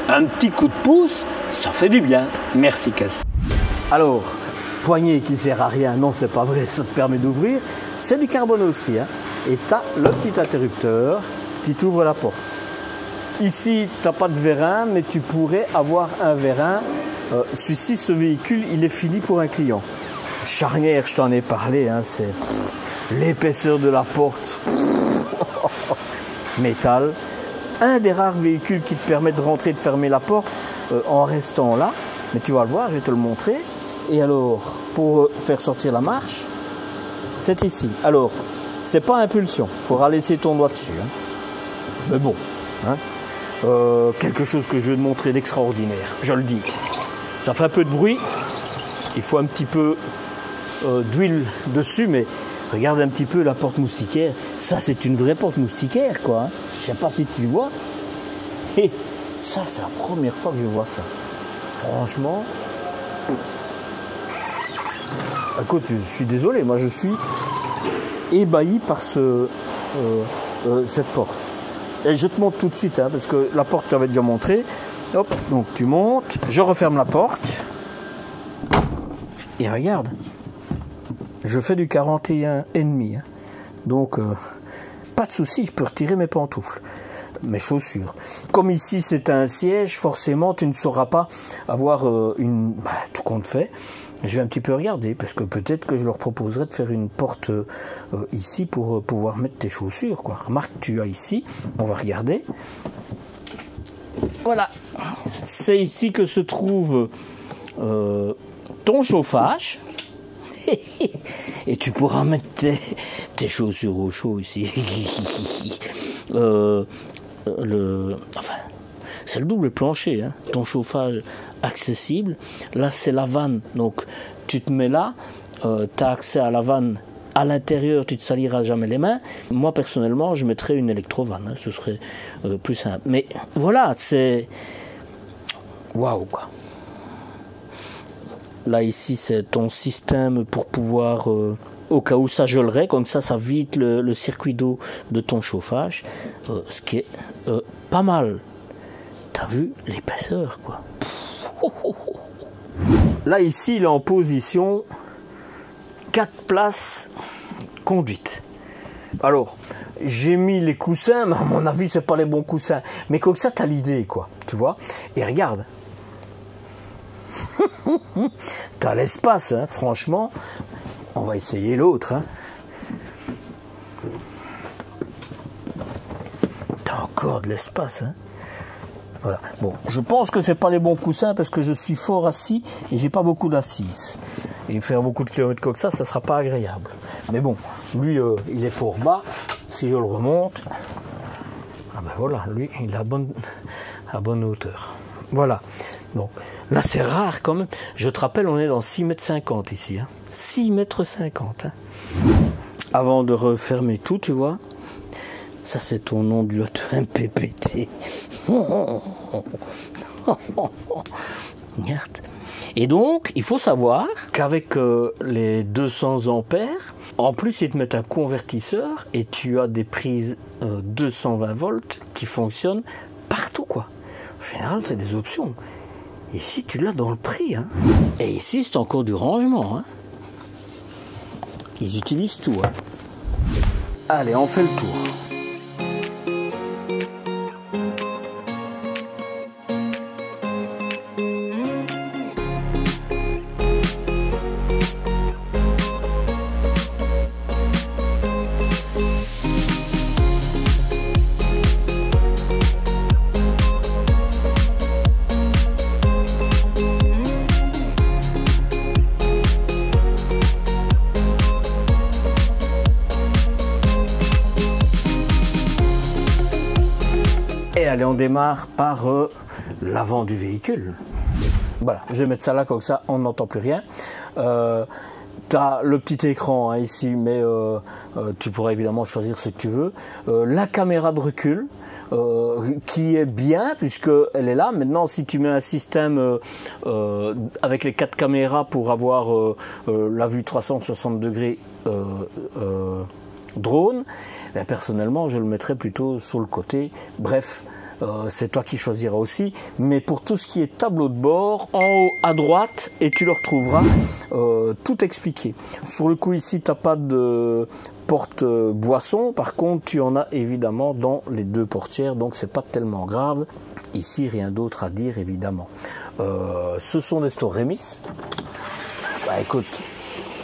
un petit coup de pouce, ça fait du bien. Merci Cass. Alors, poignée qui sert à rien, non c'est pas vrai, ça te permet d'ouvrir, c'est du carbone aussi, hein. Et tu as le petit interrupteur qui t'ouvre la porte. Ici, tu n'as pas de vérin, mais tu pourrais avoir un vérin. Celui-ci, ce véhicule, il est fini pour un client. Charnière, je t'en ai parlé, hein, c'est l'épaisseur de la porte. Métal. Un des rares véhicules qui te permet de rentrer et de fermer la porte en restant là. Mais tu vas le voir, je vais te le montrer. Et alors, pour faire sortir la marche, c'est ici. Alors, c'est pas impulsion, il faudra laisser ton doigt dessus. Hein. Mais bon, hein. Quelque chose que je vais te montrer d'extraordinaire, je le dis. Ça fait un peu de bruit, il faut un petit peu d'huile dessus, mais regarde un petit peu la porte moustiquaire. Ça, c'est une vraie porte moustiquaire, quoi. Hein. Je sais pas si tu vois. Et ça, c'est la première fois que je vois ça. Franchement, écoute, je suis désolé, moi je suis ébahi par cette porte. Et je te montre tout de suite, hein, parce que la porte, je t'avais déjà montré. Hop, donc tu montes, je referme la porte. Et regarde, je fais du 41,5. Hein. Donc, pas de souci, je peux retirer mes pantoufles, mes chaussures. Comme ici, c'est un siège, forcément, tu ne sauras pas avoir tout compte fait. Je vais un petit peu regarder, parce que peut-être que je leur proposerai de faire une porte ici pour pouvoir mettre tes chaussures, quoi. Remarque, tu as ici, on va regarder. Voilà, c'est ici que se trouve ton chauffage. Et tu pourras mettre tes chaussures au chaud ici. Enfin, c'est le double plancher, hein. Ton chauffage accessible. Là, c'est la vanne. Donc, tu te mets là, tu as accès à la vanne. À l'intérieur, tu ne te saliras jamais les mains. Moi, personnellement, je mettrais une électrovanne. Hein. Ce serait plus simple. Mais voilà, c'est... Waouh, quoi. Là, ici, c'est ton système pour pouvoir... au cas où ça gèlerait, comme ça vide le circuit d'eau de ton chauffage. Ce qui est pas mal. T'as vu l'épaisseur, quoi. Là, ici, il est en position 4 places conduite. Alors, j'ai mis les coussins, mais à mon avis, c'est pas les bons coussins. Mais comme ça, t'as l'idée, quoi. Tu vois? Et regarde. T'as l'espace, hein, franchement. On va essayer l'autre. Hein. T'as encore de l'espace. Hein. Voilà. Bon, je pense que c'est pas les bons coussins parce que je suis fort assis et j'ai pas beaucoup d'assises. Et faire beaucoup de kilomètres comme ça sera pas agréable. Mais bon, lui, il est fort bas. Si je le remonte, ah ben voilà, lui, il est à bonne hauteur. Voilà. Donc là, c'est rare quand même. Je te rappelle, on est dans 6,50 m ici. Hein. 6,50 m. Hein. Avant de refermer tout, tu vois, Ça, c'est ton nom du lot MPPT. Merde. Et donc, il faut savoir qu'avec les 200 ampères, en plus, ils te mettent un convertisseur et tu as des prises 220 volts qui fonctionnent partout, quoi. En général, c'est des options. Ici, tu l'as dans le prix, hein. Et ici, c'est encore du rangement, hein. Ils utilisent tout, hein. Allez, on fait le tour. Et allez, on démarre par l'avant du véhicule. Voilà, je vais mettre ça là, comme ça, on n'entend plus rien. Tu as le petit écran hein, ici, mais tu pourras évidemment choisir ce que tu veux. La caméra de recul, qui est bien, puisqu'elle est là. Maintenant, si tu mets un système avec les 4 caméras pour avoir la vue 360 degrés drone, ben, personnellement, je le mettrais plutôt sur le côté. Bref, c'est toi qui choisiras aussi. Mais pour tout ce qui est tableau de bord, en haut à droite, et tu le retrouveras tout expliqué. Sur le coup, ici, tu n'as pas de porte boisson. Par contre, tu en as évidemment dans les 2 portières, donc c'est pas tellement grave. Ici, rien d'autre à dire, évidemment. Ce sont des stores Remis. Bah, écoute,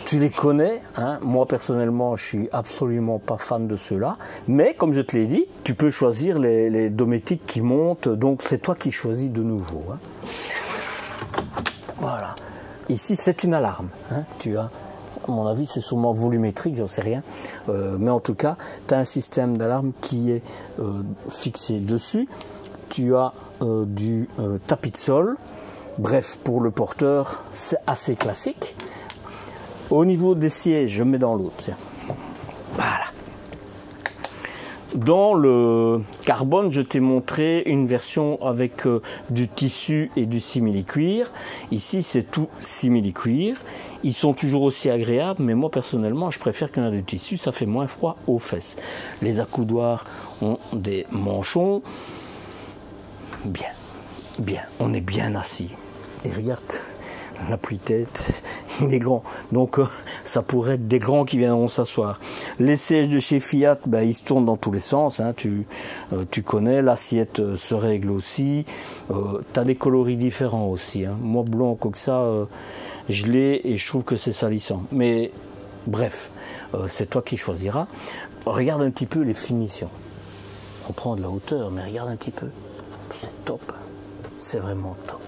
tu les connais, hein. Moi personnellement je suis absolument pas fan de ceux-là, mais comme je te l'ai dit, tu peux choisir les dométiques qui montent, donc c'est toi qui choisis de nouveau, hein. Voilà, ici c'est une alarme, hein. Tu as, à mon avis c'est sûrement volumétrique, j'en sais rien, mais en tout cas tu as un système d'alarme qui est fixé dessus. Tu as du tapis de sol, bref, pour le porteur c'est assez classique. Au niveau des sièges, je mets dans l'autre, tiens. Voilà. Dans le carbone, je t'ai montré une version avec du tissu et du simili-cuir. Ici, c'est tout simili-cuir. Ils sont toujours aussi agréables, mais moi, personnellement, je préfère qu'il y en ait du tissu. Ça fait moins froid aux fesses. Les accoudoirs ont des manchons. Bien, bien. On est bien assis. Et regarde, l'appui-tête, il est grand, donc ça pourrait être des grands qui viendront s'asseoir. Les sièges de chez Fiat, ben, ils se tournent dans tous les sens, hein. Tu connais, l'assiette se règle aussi. Tu as des coloris différents aussi, hein. Moi blanc comme ça, je l'ai et je trouve que c'est salissant, mais bref, c'est toi qui choisiras. Regarde un petit peu les finitions. On prend de la hauteur, mais regarde un petit peu, c'est top, c'est vraiment top,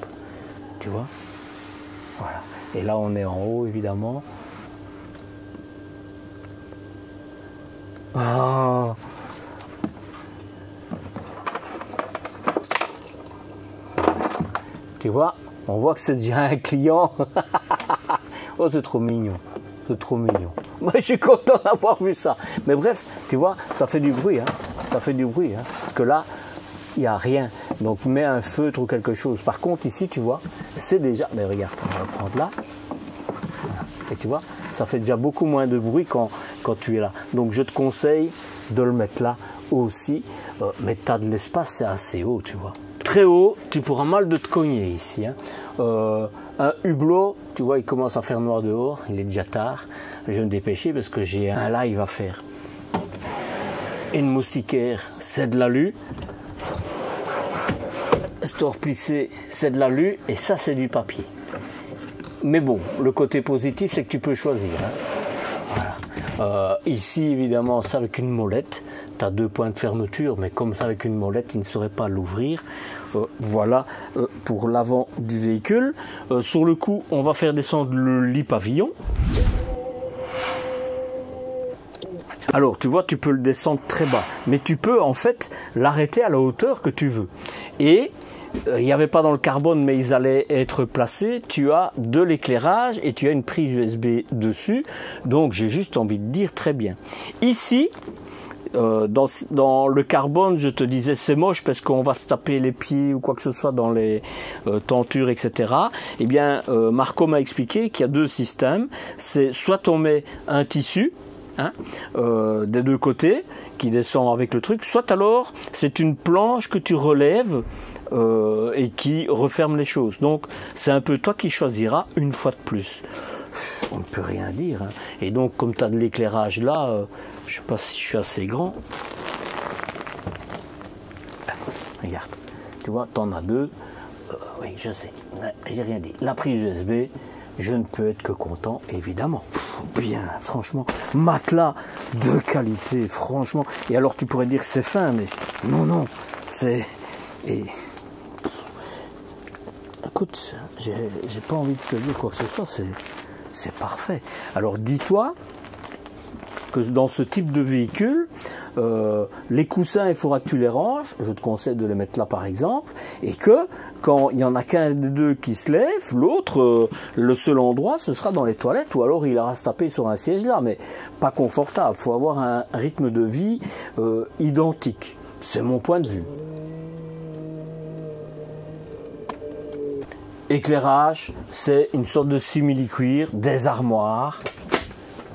tu vois. Voilà. Et là, on est en haut, évidemment. Ah. Tu vois, on voit que c'est déjà un client. Oh, c'est trop mignon. C'est trop mignon. Moi, je suis content d'avoir vu ça. Mais bref, tu vois, ça fait du bruit. Hein. Ça fait du bruit. Hein. Parce que là, il n'y a rien. Donc, mets un feutre ou quelque chose. Par contre, ici, tu vois, c'est déjà... Mais regarde, on va le prendre là. Et tu vois, ça fait déjà beaucoup moins de bruit quand tu es là. Donc, je te conseille de le mettre là aussi. Mais tu as de l'espace, c'est assez haut, tu vois. Très haut, tu pourras mal de te cogner ici. Hein. Un hublot, tu vois, il commence à faire noir dehors. Il est déjà tard. Je vais me dépêcher parce que j'ai un live à faire. Une moustiquaire, c'est de l'alu. Store plissé, c'est de l'alu. Et ça, c'est du papier. Mais bon, le côté positif, c'est que tu peux choisir. Hein. Voilà. Ici, évidemment, c'est avec une molette. Tu as 2 points de fermeture, mais comme ça, avec une molette, il ne saurait pas l'ouvrir. Voilà pour l'avant du véhicule. Sur le coup, on va faire descendre le lit pavillon. Alors, tu vois, tu peux le descendre très bas, mais tu peux en fait l'arrêter à la hauteur que tu veux. Et il n'y avait pas dans le carbone, mais ils allaient être placés. Tu as de l'éclairage et tu as une prise USB dessus. Donc, j'ai juste envie de dire très bien. Ici, dans le carbone, je te disais c'est moche parce qu'on va se taper les pieds ou quoi que ce soit dans les tentures, etc. Eh bien, Marco m'a expliqué qu'il y a deux systèmes. C'est soit on met un tissu, hein, des deux côtés, qui descend avec le truc, soit alors c'est une planche que tu relèves et qui referme les choses. Donc c'est un peu toi qui choisiras une fois de plus. On ne peut rien dire. Hein. Et donc comme tu as de l'éclairage là, je ne sais pas si je suis assez grand. Regarde, tu vois, tu en as deux. Oui, je sais, j'ai rien dit. La prise USB, je ne peux être que content, évidemment. Bien, franchement, matelas de qualité, franchement. Et alors tu pourrais dire que c'est fin, mais non, non, c'est... Et... Écoute, j'ai pas envie de te dire quoi que ce soit, c'est parfait. Alors dis-toi que dans ce type de véhicule, les coussins, il faudra que tu les ranges, je te conseille de les mettre là par exemple, et que quand il n'y en a qu'un des deux qui se lève, l'autre, le seul endroit, ce sera dans les toilettes, ou alors il ira se taper sur un siège là, mais pas confortable, il faut avoir un rythme de vie identique, c'est mon point de vue. Éclairage, c'est une sorte de simili-cuir, des armoires,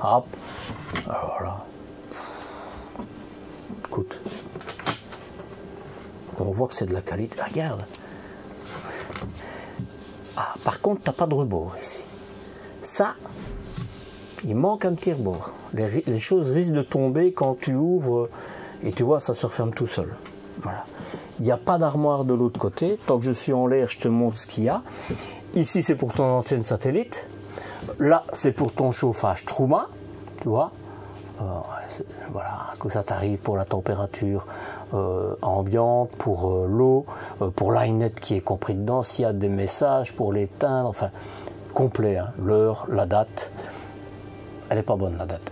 hop, alors là, écoute, on voit que c'est de la qualité, regarde. Ah, par contre, t'as pas de rebord ici. Ça, il manque un petit rebord. Les choses risquent de tomber quand tu ouvres et tu vois, ça se referme tout seul. Voilà. Il n'y a pas d'armoire de l'autre côté. Tant que je suis en l'air, je te montre ce qu'il y a. Ici, c'est pour ton antenne satellite. Là, c'est pour ton chauffage Truma. Tu vois. Voilà, que ça t'arrive pour la température ambiante, pour l'eau, pour l'iNet qui est compris dedans. S'il y a des messages pour l'éteindre, enfin, complet. Hein, l'heure, la date. Elle n'est pas bonne la date.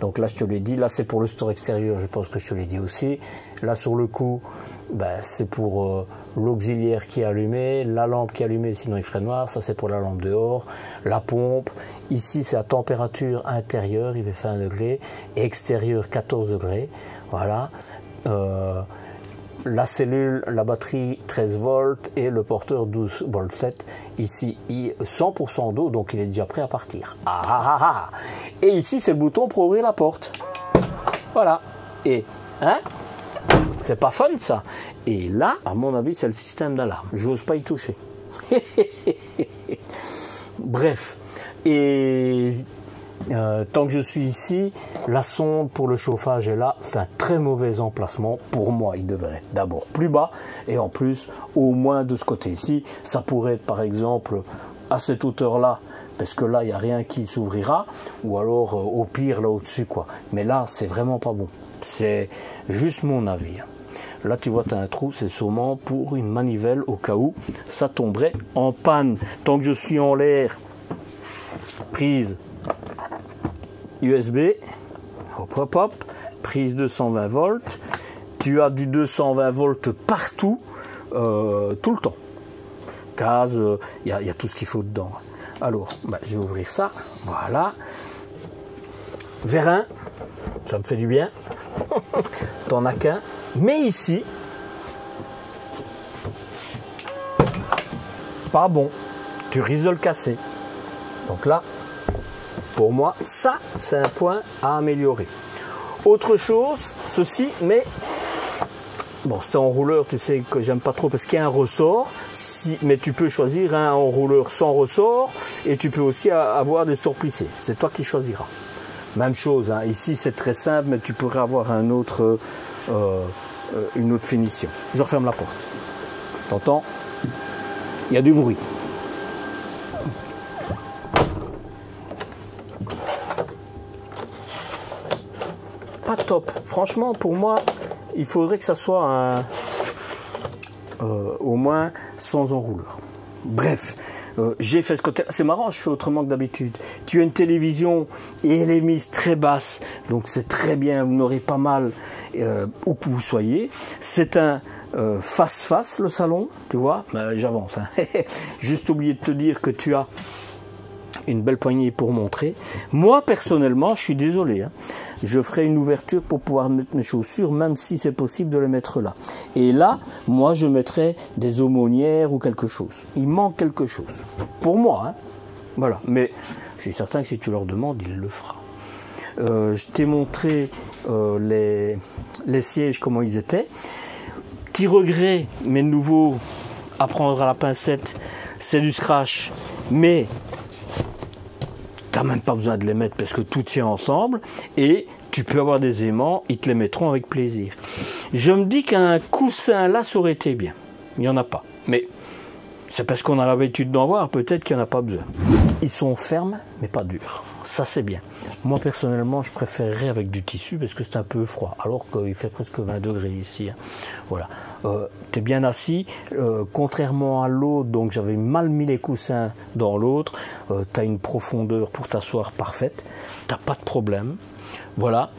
Donc là je te l'ai dit, là c'est pour le store extérieur, je pense que je te l'ai dit aussi. Là sur le coup, ben, c'est pour l'auxiliaire qui est allumé, la lampe qui est allumée sinon il ferait noir, ça c'est pour la lampe dehors, la pompe. Ici c'est la température intérieure, il fait 1 degré, et extérieur 14 degrés. Voilà. La cellule, la batterie 13 volts et le porteur 12 volts 7. Ici, 100% d'eau, donc il est déjà prêt à partir. Ah, ah, ah. Et ici, c'est le bouton pour ouvrir la porte. Voilà. Et, hein, c'est pas fun ça. Et là, à mon avis, c'est le système d'alarme. J'ose pas y toucher. Bref. Et... tant que je suis ici, la sonde pour le chauffage est là, c'est un très mauvais emplacement. Pour moi, il devrait être d'abord plus bas et en plus, au moins de ce côté-ci, ça pourrait être par exemple à cette hauteur-là, parce que là, il n'y a rien qui s'ouvrira, ou alors au pire là au-dessus, quoi. Mais là, c'est vraiment pas bon. C'est juste mon avis. Là, tu vois, tu as un trou, c'est sûrement pour une manivelle au cas où ça tomberait en panne. Tant que je suis en l'air, prise USB, hop hop hop, prise 220 volts, tu as du 220 volts partout, tout le temps. Case, il y a tout ce qu'il faut dedans. Alors, bah, je vais ouvrir ça, voilà. Vérin, ça me fait du bien, t'en as qu'un, mais ici, pas bon, tu risques de le casser. Donc là, pour moi, ça, c'est un point à améliorer. Autre chose, ceci, mais bon, c'est enrouleur, tu sais que j'aime pas trop parce qu'il y a un ressort, mais tu peux choisir un enrouleur sans ressort et tu peux aussi avoir des stores plissés. C'est toi qui choisiras. Même chose, hein, ici c'est très simple, mais tu pourrais avoir une autre finition. Je referme la porte. T'entends? Il y a du bruit. Pas top. Franchement, pour moi, il faudrait que ça soit au moins sans enrouleur. Bref, j'ai fait ce côté. C'est marrant, je fais autrement que d'habitude. Tu as une télévision et elle est mise très basse, donc c'est très bien. Vous n'aurez pas mal où que vous soyez. C'est un face-face le salon, tu vois. Ben, j'avance. Hein. Juste oublié de te dire que tu as une belle poignée pour montrer. Moi, personnellement, je suis désolé. Hein. je ferai une ouverture pour pouvoir mettre mes chaussures, même si c'est possible de les mettre là. Et là, moi, je mettrai des aumônières ou quelque chose. Il manque quelque chose. Pour moi, hein. Voilà. Mais je suis certain que si tu leur demandes, il le fera. Je t'ai montré les sièges, comment ils étaient. Petit regret, mais de nouveau, à prendre à la pincette, c'est du scratch, mais t'as même pas besoin de les mettre parce que tout tient ensemble et tu peux avoir des aimants, ils te les mettront avec plaisir. Je me dis qu'un coussin là, ça aurait été bien. Il n'y en a pas, mais c'est parce qu'on a l'habitude d'en voir, peut-être qu'il n'y en a pas besoin. Ils sont fermes, mais pas durs. Ça, c'est bien. Moi, personnellement, je préférerais avec du tissu parce que c'est un peu froid, alors qu'il fait presque 20 degrés ici. Hein. Voilà. Tu es bien assis. Contrairement à l'autre, donc j'avais mal mis les coussins dans l'autre. Tu as une profondeur pour t'asseoir parfaite. Tu n'as pas de problème. Voilà.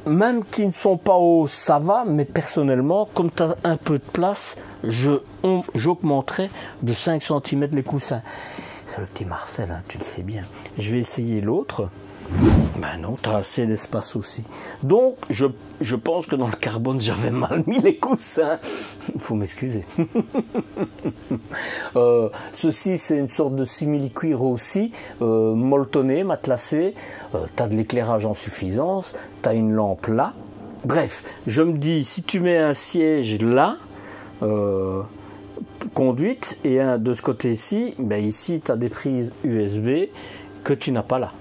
Même qui ne sont pas hauts, ça va, mais personnellement, comme tu as un peu de place, j'augmenterai de 5 cm les coussins. C'est le petit Marcel, hein, tu le sais bien. Je vais essayer l'autre. Ben non, tu as assez d'espace aussi. Donc, je pense que dans le carbone, j'avais mal mis les coussins. Il faut m'excuser. Ceci, c'est une sorte de simili-cuir aussi, molletonné, matelassé. Tu as de l'éclairage en suffisance. Tu as une lampe là. Bref, je me dis, si tu mets un siège là, conduite, et un de ce côté-ci, ben ici, tu as des prises USB que tu n'as pas là.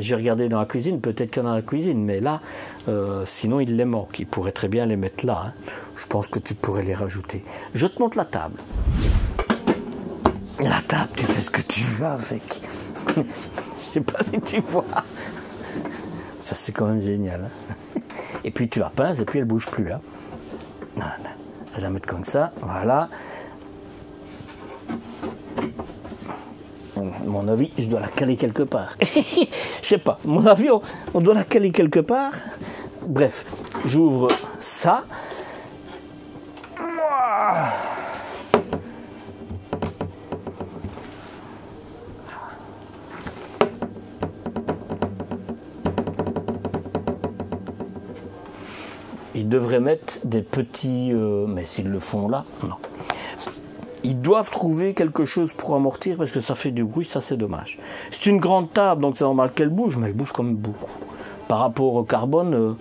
J'ai regardé dans la cuisine, peut-être qu'il y en a dans la cuisine, mais là, sinon il les manque. Il pourrait très bien les mettre là. Hein. Je pense que tu pourrais les rajouter. Je te montre la table. La table, tu fais ce que tu veux avec. Je sais pas si tu vois. Ça, c'est quand même génial. Hein. Et puis tu la pinces et puis elle bouge plus. Hein. Voilà. Je vais la mettre comme ça. Voilà. À mon avis, je dois la caler quelque part. Je sais pas. À mon avis, on doit la caler quelque part. Bref, j'ouvre ça. Ils devraient mettre des petits... mais s'ils le font là, non. Ils doivent trouver quelque chose pour amortir parce que ça fait du bruit, ça c'est dommage. C'est une grande table, donc c'est normal qu'elle bouge, mais elle bouge quand même beaucoup. Par rapport au carbone,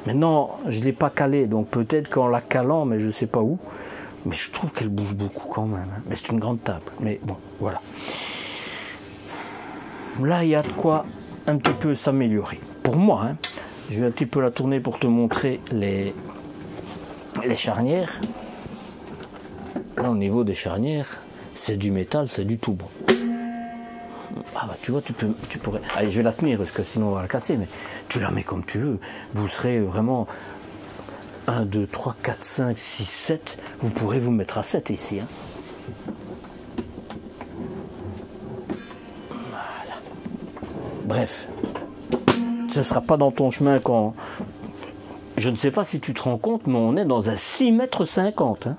maintenant je ne l'ai pas calée, donc peut-être qu'en la calant, mais je ne sais pas où, mais je trouve qu'elle bouge beaucoup quand même. Hein. Mais c'est une grande table, mais bon, voilà. Là, il y a de quoi un petit peu s'améliorer. Pour moi, hein, je vais un petit peu la tourner pour te montrer les charnières. Là, au niveau des charnières, c'est du métal, c'est du tout bon. Ah bah tu vois, tu pourrais... Allez, je vais la tenir parce que sinon on va la casser, mais tu la mets comme tu veux. Vous serez vraiment 1, 2, 3, 4, 5, 6, 7. Vous pourrez vous mettre à 7 ici. Hein. Voilà. Bref, ce ne sera pas dans ton chemin quand... Je ne sais pas si tu te rends compte, mais on est dans un 6,50 m. Hein.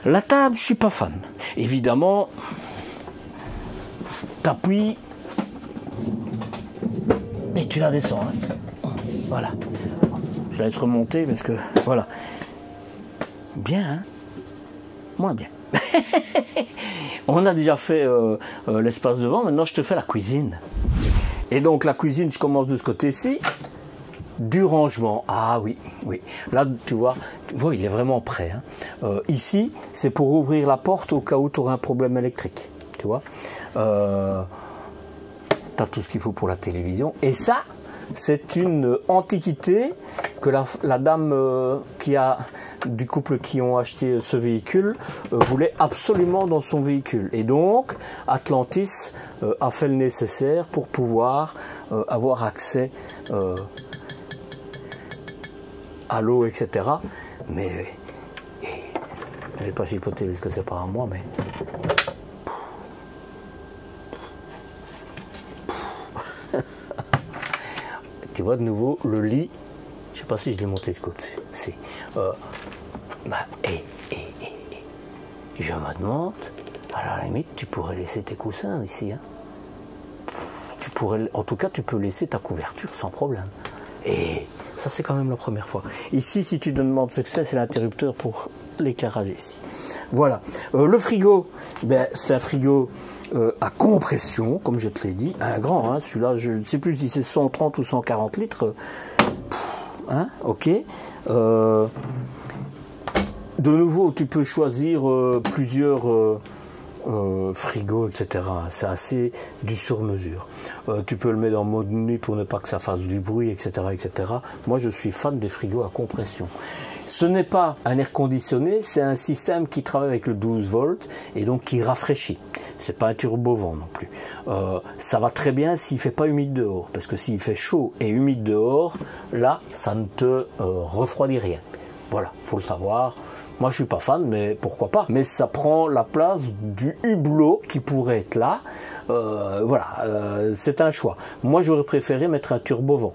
La table, je suis pas fan. Évidemment, t'appuies et tu la descends. Hein. Voilà. Je la laisse remonter parce que, voilà. Bien, hein. Moins bien. On a déjà fait l'espace devant, maintenant je te fais la cuisine. Et donc la cuisine, je commence de ce côté-ci. Du rangement, ah oui, oui. Là, tu vois, il est vraiment prêt. Hein. Ici, c'est pour ouvrir la porte au cas où tu auras un problème électrique. Tu vois, tu as tout ce qu'il faut pour la télévision. Et ça, c'est une antiquité que la dame du couple qui ont acheté ce véhicule voulait absolument dans son véhicule. Et donc, Atlantis a fait le nécessaire pour pouvoir avoir accès à l'eau, etc. Mais je vais pas chipoter parce que c'est pas à moi, mais tu vois de nouveau le lit. Je sais pas si je l'ai monté de côté. Si. Je me demande À la limite, tu pourrais laisser tes coussins ici. Hein. En tout cas, tu peux laisser ta couverture sans problème. Et ça, c'est quand même la première fois. Ici, si tu te demandes ce que c'est l'interrupteur pour l'éclairage ici. Voilà. Le frigo, ben, c'est un frigo à compression, comme je te l'ai dit. Un grand, hein, celui-là, je ne sais plus si c'est 130 ou 140 litres. Hein, ok. De nouveau, tu peux choisir plusieurs frigo, etc. C'est assez du sur-mesure. Tu peux le mettre en mode nuit pour ne pas que ça fasse du bruit, etc., etc. Moi, je suis fan des frigos à compression. Ce n'est pas un air conditionné, c'est un système qui travaille avec le 12 volts et donc qui rafraîchit. C'est pas un turbo-vent non plus. Ça va très bien s'il fait pas humide dehors, parce que s'il fait chaud et humide dehors, là, ça ne te refroidit rien. Voilà, faut le savoir. Moi, je suis pas fan, mais pourquoi pas. Mais ça prend la place du hublot qui pourrait être là. Voilà, c'est un choix. Moi, j'aurais préféré mettre un turbo-vent.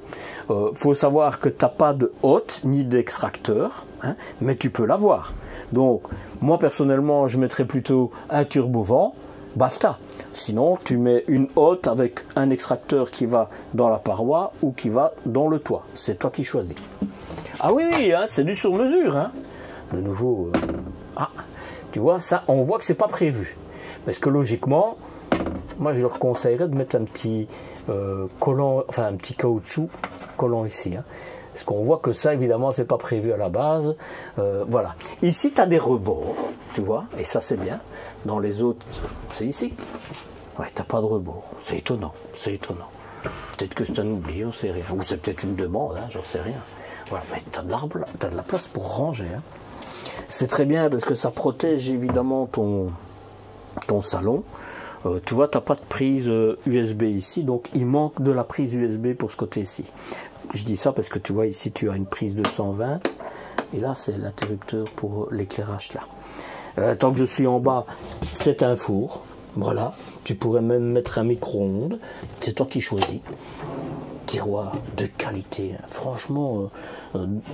Faut savoir que tu n'as pas de hotte ni d'extracteur, hein, mais tu peux l'avoir. Donc, moi, personnellement, je mettrais plutôt un turbo-vent, basta. Sinon, tu mets une hotte avec un extracteur qui va dans la paroi ou qui va dans le toit. C'est toi qui choisis. Ah oui, oui, hein, c'est du sur-mesure, hein. De nouveau, ah, tu vois, ça, on voit que c'est pas prévu. Parce que logiquement, moi je leur conseillerais de mettre un petit collant, enfin un petit caoutchouc collant ici. Hein. Parce qu'on voit que ça, évidemment, c'est pas prévu à la base. Voilà. Ici, tu as des rebords, tu vois, et ça c'est bien. Dans les autres, c'est ici. Ouais, t'as pas de rebord. C'est étonnant, c'est étonnant. Peut-être que c'est un oubli, on sait rien. Ou c'est peut-être une demande, hein, j'en sais rien. Voilà, mais tu as de la place pour ranger. Hein. C'est très bien parce que ça protège évidemment ton salon. Tu vois, tu n'as pas de prise USB ici, donc il manque de la prise USB pour ce côté-ci. Je dis ça parce que tu vois, ici tu as une prise de 120 et là c'est l'interrupteur pour l'éclairage là. Tant que je suis en bas, c'est un four. Voilà, tu pourrais même mettre un micro-ondes, c'est toi qui choisis. Tiroir de qualité. Franchement,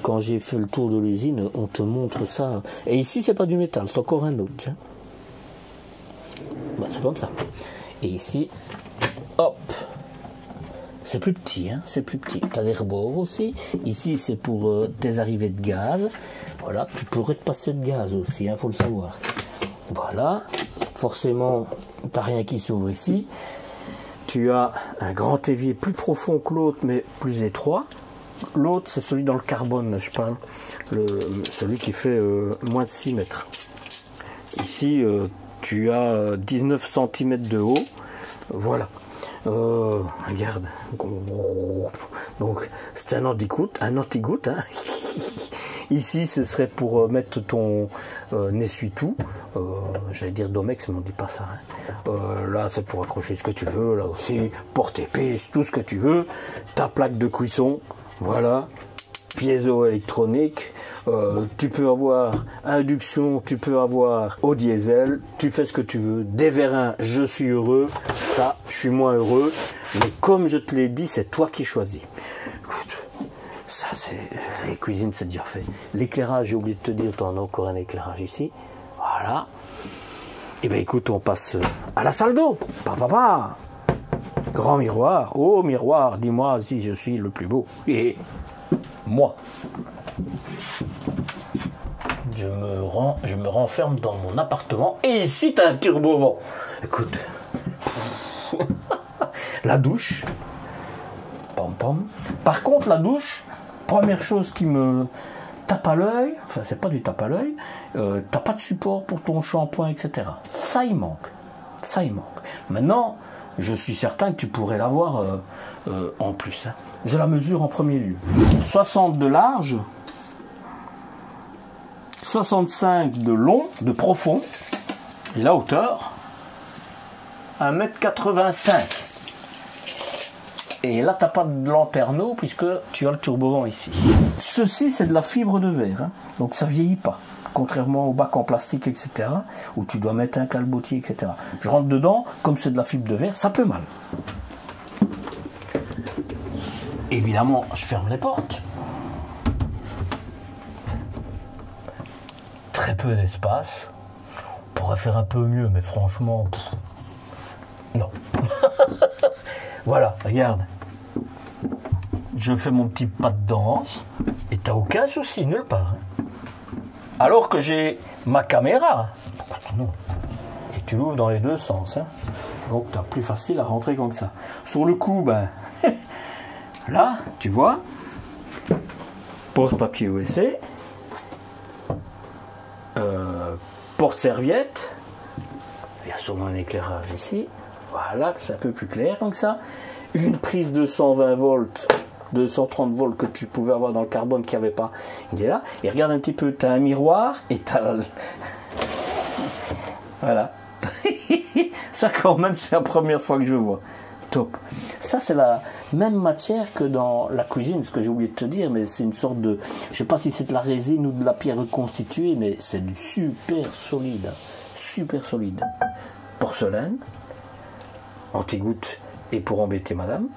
quand j'ai fait le tour de l'usine, on te montre ça. Et ici, c'est pas du métal, c'est encore un autre. Bah, c'est comme ça. Et ici, hop, c'est plus petit, hein, c'est plus petit. Tu as des rebords aussi. Ici, c'est pour tes arrivées de gaz. Voilà, tu pourrais te passer de gaz aussi, hein, faut le savoir. Voilà, forcément, tu n'as rien qui s'ouvre ici. Tu as un grand évier plus profond que l'autre, mais plus étroit. L'autre, c'est celui dans le carbone, là, je parle. Celui qui fait moins de 6 mètres. Ici, tu as 19 cm de haut. Voilà. Regarde. Donc, c'est un anti-goutte. Hein. Ici, ce serait pour mettre ton essuie-tout. J'allais dire Domex, mais on ne dit pas ça. Hein. Là, c'est pour accrocher ce que tu veux. Là aussi, porte-épices, tout ce que tu veux. Ta plaque de cuisson, voilà. Piézo-électronique. Tu peux avoir induction, tu peux avoir au diesel. Tu fais ce que tu veux. Des vérins, je suis heureux. Ça, je suis moins heureux. Mais comme je te l'ai dit, c'est toi qui choisis. Écoute. Ça, c'est les cuisines, c'est déjà fait. L'éclairage, j'ai oublié de te dire, tu en as encore un éclairage ici. Voilà. Et bien, écoute, on passe à la salle d'eau. Papa. Grand miroir. Oh, miroir, dis-moi si je suis le plus beau. Et moi. Je me renferme dans mon appartement. Et ici, tu as un turbo-vent. Écoute. La douche. Pom pom. Par contre, la douche. Première chose qui me tape à l'œil, enfin c'est pas du tape à l'œil, t'as pas de support pour ton shampoing, etc. Ça il manque. Maintenant, je suis certain que tu pourrais l'avoir en plus. Hein. Je la mesure en premier lieu. 60 de large, 65 de long, de profond, et la hauteur, 1,85 m. Et là, tu n'as pas de lanterneau puisque tu as le turbo-vent ici. Ceci, c'est de la fibre de verre, hein, donc ça ne vieillit pas. Contrairement au bac en plastique, etc., où tu dois mettre un calbotier, etc. Je rentre dedans, comme c'est de la fibre de verre, ça peut mal. Évidemment, je ferme les portes. Très peu d'espace. On pourrais faire un peu mieux, mais franchement, non. Voilà, regarde. Je fais mon petit pas de danse et t'as aucun souci, nulle part. Hein. Alors que j'ai ma caméra. Non. Et tu l'ouvres dans les deux sens. Hein. Donc t'as plus facile à rentrer comme ça. Sur le coup, ben, là, tu vois, porte-papier WC, porte-serviette, il y a sûrement un éclairage ici. Voilà, c'est un peu plus clair comme ça. Une prise de 120 volts. 230 volts que tu pouvais avoir dans le carbone qui n'y avait pas, il est là. Et regarde un petit peu, tu as un miroir et tu as... Voilà. Ça quand même, c'est la première fois que je vois. Top. Ça, c'est la même matière que dans la cuisine, ce que j'ai oublié de te dire, mais c'est une sorte de... Je sais pas si c'est de la résine ou de la pierre reconstituée, mais c'est du super solide. Super solide. Porcelaine, anti-goutte et pour embêter madame,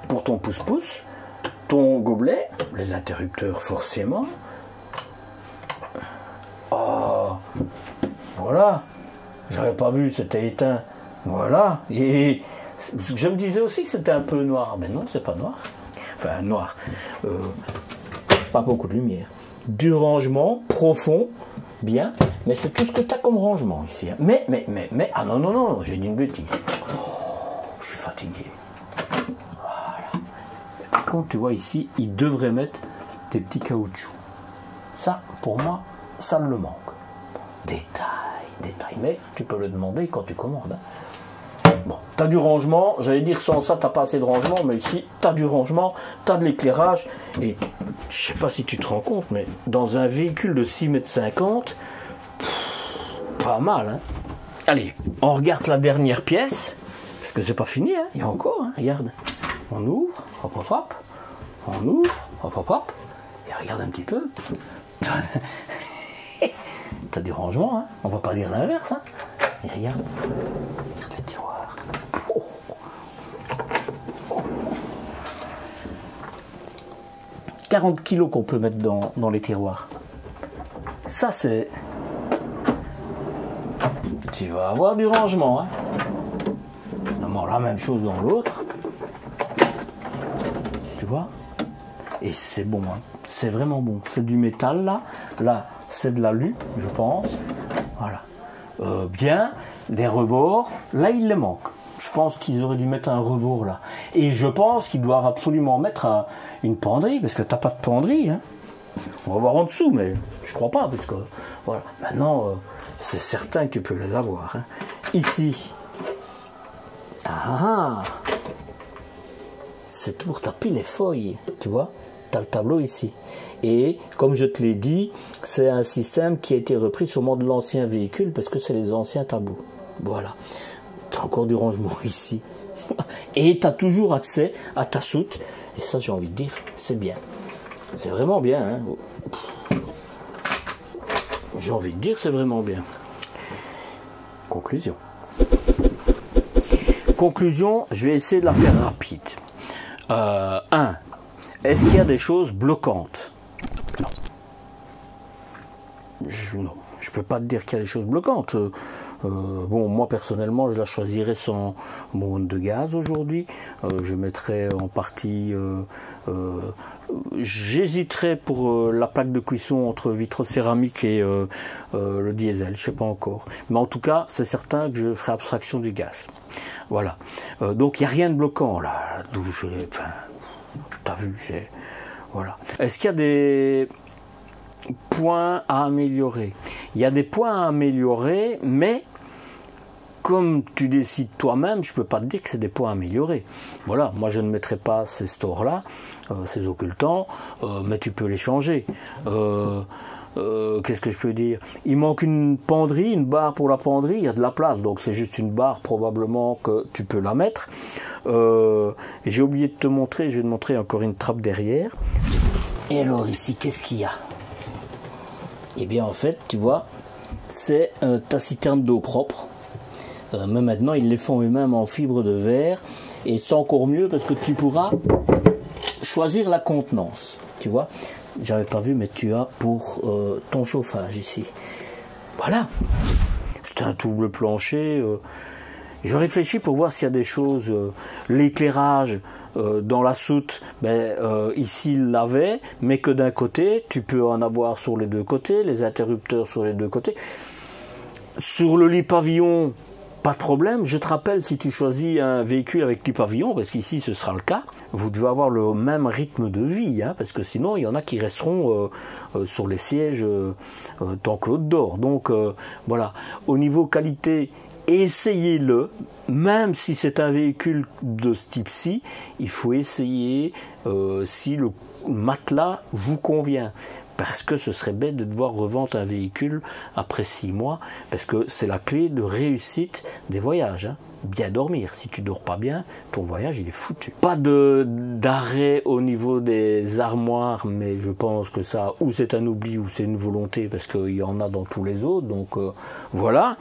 pour ton pouce-pouce, ton gobelet, les interrupteurs forcément. Oh, voilà, j'avais pas vu, c'était éteint. Voilà, et je me disais aussi que c'était un peu noir, mais non, c'est pas noir. Enfin, noir, pas beaucoup de lumière. Du rangement profond, bien, mais c'est tout ce que tu as comme rangement ici. Hein. Mais, ah non, j'ai dit une bêtise. Oh, je suis fatigué. Par contre, tu vois ici, il devrait mettre des petits caoutchoucs. Ça, pour moi, ça me le manque. Détail, mais tu peux le demander quand tu commandes. Hein. Bon, tu as du rangement, j'allais dire sans ça, tu n'as pas assez de rangement, mais ici, tu as du rangement, tu as de l'éclairage, et je sais pas si tu te rends compte, mais dans un véhicule de 6,50 m, pas mal. Hein. Allez, on regarde la dernière pièce, parce que c'est pas fini, hein. Il y a encore, hein. Regarde. On ouvre, hop hop hop, on ouvre, hop hop hop, et regarde un petit peu. T'as du rangement, hein. On va pas dire l'inverse, hein. Et regarde les tiroirs. Oh. Oh. 40 kilos qu'on peut mettre dans les tiroirs. Ça c'est... Tu vas avoir du rangement, hein. Non, la même chose dans l'autre. Tu vois, et c'est bon, hein. C'est vraiment bon. C'est du métal là c'est de l'alu, je pense. Voilà. Bien, des rebords, là il les manque. Je pense qu'ils auraient dû mettre un rebord là. Et je pense qu'ils doivent absolument mettre une penderie, parce que t'as pas de penderie. Hein. On va voir en dessous, mais je crois pas, parce que voilà. Maintenant, c'est certain que tu peux les avoir. Hein. Ici. Ah, c'est pour taper les feuilles, tu vois, tu as le tableau ici. Et comme je te l'ai dit, c'est un système qui a été repris sûrement de l'ancien véhicule, parce que c'est les anciens tableaux. Voilà, tu as encore du rangement ici. Et tu as toujours accès à ta soute, et ça j'ai envie de dire, c'est bien. C'est vraiment bien. Hein. J'ai envie de dire, c'est vraiment bien. Conclusion. Conclusion, je vais essayer de la faire rapide. 1. Est-ce qu'il y a des choses bloquantes? Non. Je ne peux pas te dire qu'il y a des choses bloquantes. Bon, moi personnellement, je la choisirais sans mon de gaz aujourd'hui. Je mettrais en partie... j'hésiterais pour la plaque de cuisson entre vitrocéramique et le diesel, je ne sais pas encore. Mais en tout cas, c'est certain que je ferai abstraction du gaz. Voilà. Donc il n'y a rien de bloquant là. Enfin, t'as vu, c'est... Voilà. Est-ce qu'il y a des points à améliorer? Il y a des points à améliorer, mais comme tu décides toi-même, je ne peux pas te dire que c'est des points à améliorer. Voilà, moi je ne mettrai pas ces stores-là, ces occultants, mais tu peux les changer. Qu'est-ce que je peux dire? Il manque une penderie, une barre pour la penderie, il y a de la place, donc c'est juste une barre probablement que tu peux la mettre. J'ai oublié de te montrer, je vais te montrer encore une trappe derrière. Et alors ici, qu'est-ce qu'il y a? Eh bien en fait, tu vois, c'est ta citerne d'eau propre. Mais maintenant, ils les font eux-mêmes en fibre de verre. Et c'est encore mieux parce que tu pourras choisir la contenance. Tu vois, j'avais pas vu, mais tu as pour ton chauffage ici. Voilà. C'est un double plancher. Je réfléchis pour voir s'il y a des choses. L'éclairage dans la soute, ici il l'avait, mais que d'un côté, tu peux en avoir sur les deux côtés, les interrupteurs sur les deux côtés. Sur le lit pavillon, pas de problème. Je te rappelle, si tu choisis un véhicule avec lit pavillon, parce qu'ici ce sera le cas, vous devez avoir le même rythme de vie, hein, parce que sinon il y en a qui resteront sur les sièges tant que l'autre dort. Donc voilà, au niveau qualité, essayez-le, même si c'est un véhicule de ce type-ci, il faut essayer si le matelas vous convient. Parce que ce serait bête de devoir revendre un véhicule après 6 mois, parce que c'est la clé de réussite des voyages. Hein. Bien dormir. Si tu dors pas bien, ton voyage il est foutu. Pas d'arrêt au niveau des armoires, mais je pense que ça, ou c'est un oubli, ou c'est une volonté, parce qu'il y en a dans tous les autres. Donc voilà.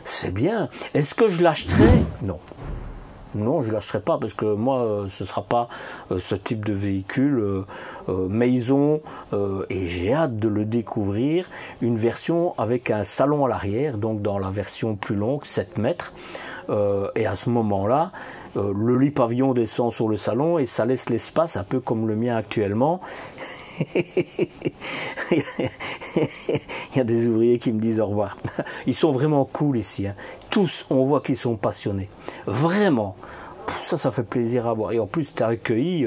C'est bien. Est-ce que je l'achèterai? Non. Non, je ne l'achèterai pas parce que moi, ce ne sera pas ce type de véhicule. Mais ils ont, et j'ai hâte de le découvrir, une version avec un salon à l'arrière, donc dans la version plus longue, 7 mètres. Et à ce moment-là, le lit pavillon descend sur le salon et ça laisse l'espace, un peu comme le mien actuellement. Il y a des ouvriers qui me disent au revoir. Ils sont vraiment cool ici, hein. Tous, on voit qu'ils sont passionnés, vraiment. Ça fait plaisir à voir. Et en plus, tu as accueilli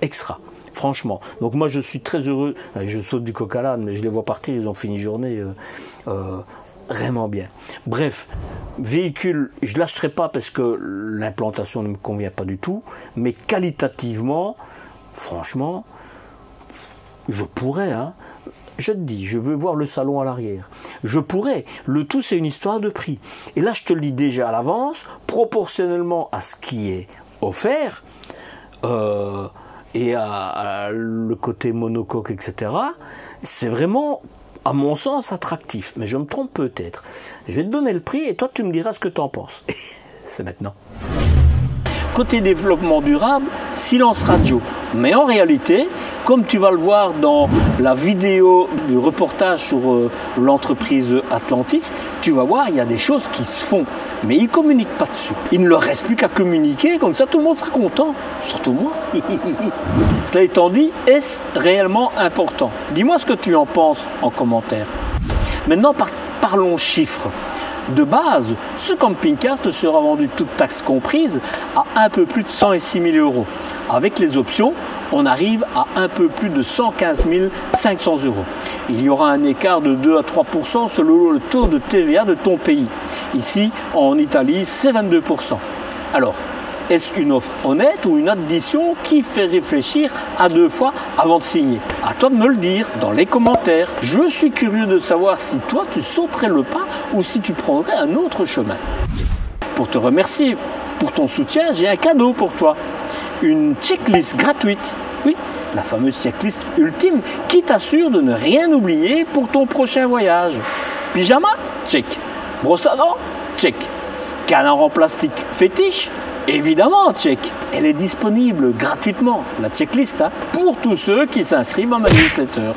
extra, franchement. Donc moi, je suis très heureux. Je saute du coq à l'âne, mais je les vois partir, ils ont fini journée vraiment bien. Bref, véhicule, je ne l'achèterai pas parce que l'implantation ne me convient pas du tout, mais qualitativement, franchement, je pourrais, hein. Je te dis, je veux voir le salon à l'arrière. Je pourrais. Le tout, c'est une histoire de prix. Et là, je te le dis déjà à l'avance, proportionnellement à ce qui est offert, et à le côté monocoque, etc., c'est vraiment, à mon sens, attractif. Mais je me trompe peut-être. Je vais te donner le prix et toi, tu me diras ce que tu en penses. C'est maintenant. Côté développement durable, silence radio. Mais en réalité, comme tu vas le voir dans la vidéo du reportage sur l'entreprise Atlantis, tu vas voir, il y a des choses qui se font. Mais ils ne communiquent pas dessus. Il ne leur reste plus qu'à communiquer, comme ça tout le monde sera content. Surtout moi. Cela étant dit, est-ce réellement important? Dis-moi ce que tu en penses en commentaire. Maintenant, parlons chiffres. De base, ce camping-car te sera vendu toute taxe comprise à un peu plus de 106 000 €. Avec les options, on arrive à un peu plus de 115 500 €. Il y aura un écart de 2 à 3 % selon le taux de TVA de ton pays. Ici, en Italie, c'est 22 %. Alors, est-ce une offre honnête ou une addition qui fait réfléchir à 2 fois avant de signer? À toi de me le dire dans les commentaires. Je suis curieux de savoir si toi tu sauterais le pas ou si tu prendrais un autre chemin. Pour te remercier pour ton soutien, j'ai un cadeau pour toi. Une checklist gratuite. Oui, la fameuse checklist ultime qui t'assure de ne rien oublier pour ton prochain voyage. Pyjama? Check. Brosse à dents? Check. Canard en plastique fétiche? Évidemment, check. Elle est disponible gratuitement, la checklist, hein, pour tous ceux qui s'inscrivent à ma newsletter.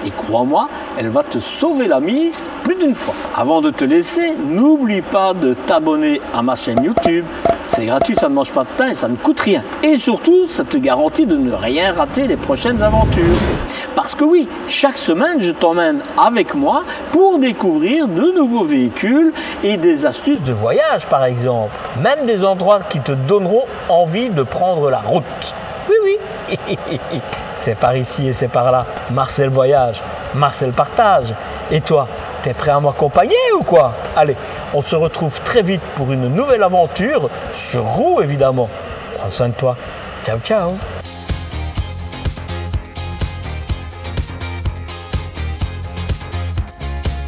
Et crois-moi, elle va te sauver la mise plus d'une fois. Avant de te laisser, n'oublie pas de t'abonner à ma chaîne YouTube. C'est gratuit, ça ne mange pas de pain et ça ne coûte rien. Et surtout, ça te garantit de ne rien rater des prochaines aventures. Parce que oui, chaque semaine, je t'emmène avec moi pour découvrir de nouveaux véhicules et des astuces de voyage, par exemple. Même des endroits qui te donneront envie de prendre la route. Oui, oui. C'est par ici et c'est par là. Marcel voyage, Marcel partage. Et toi, t'es prêt à m'accompagner ou quoi? Allez, on se retrouve très vite pour une nouvelle aventure sur roue évidemment. Prends soin de toi. Ciao, ciao.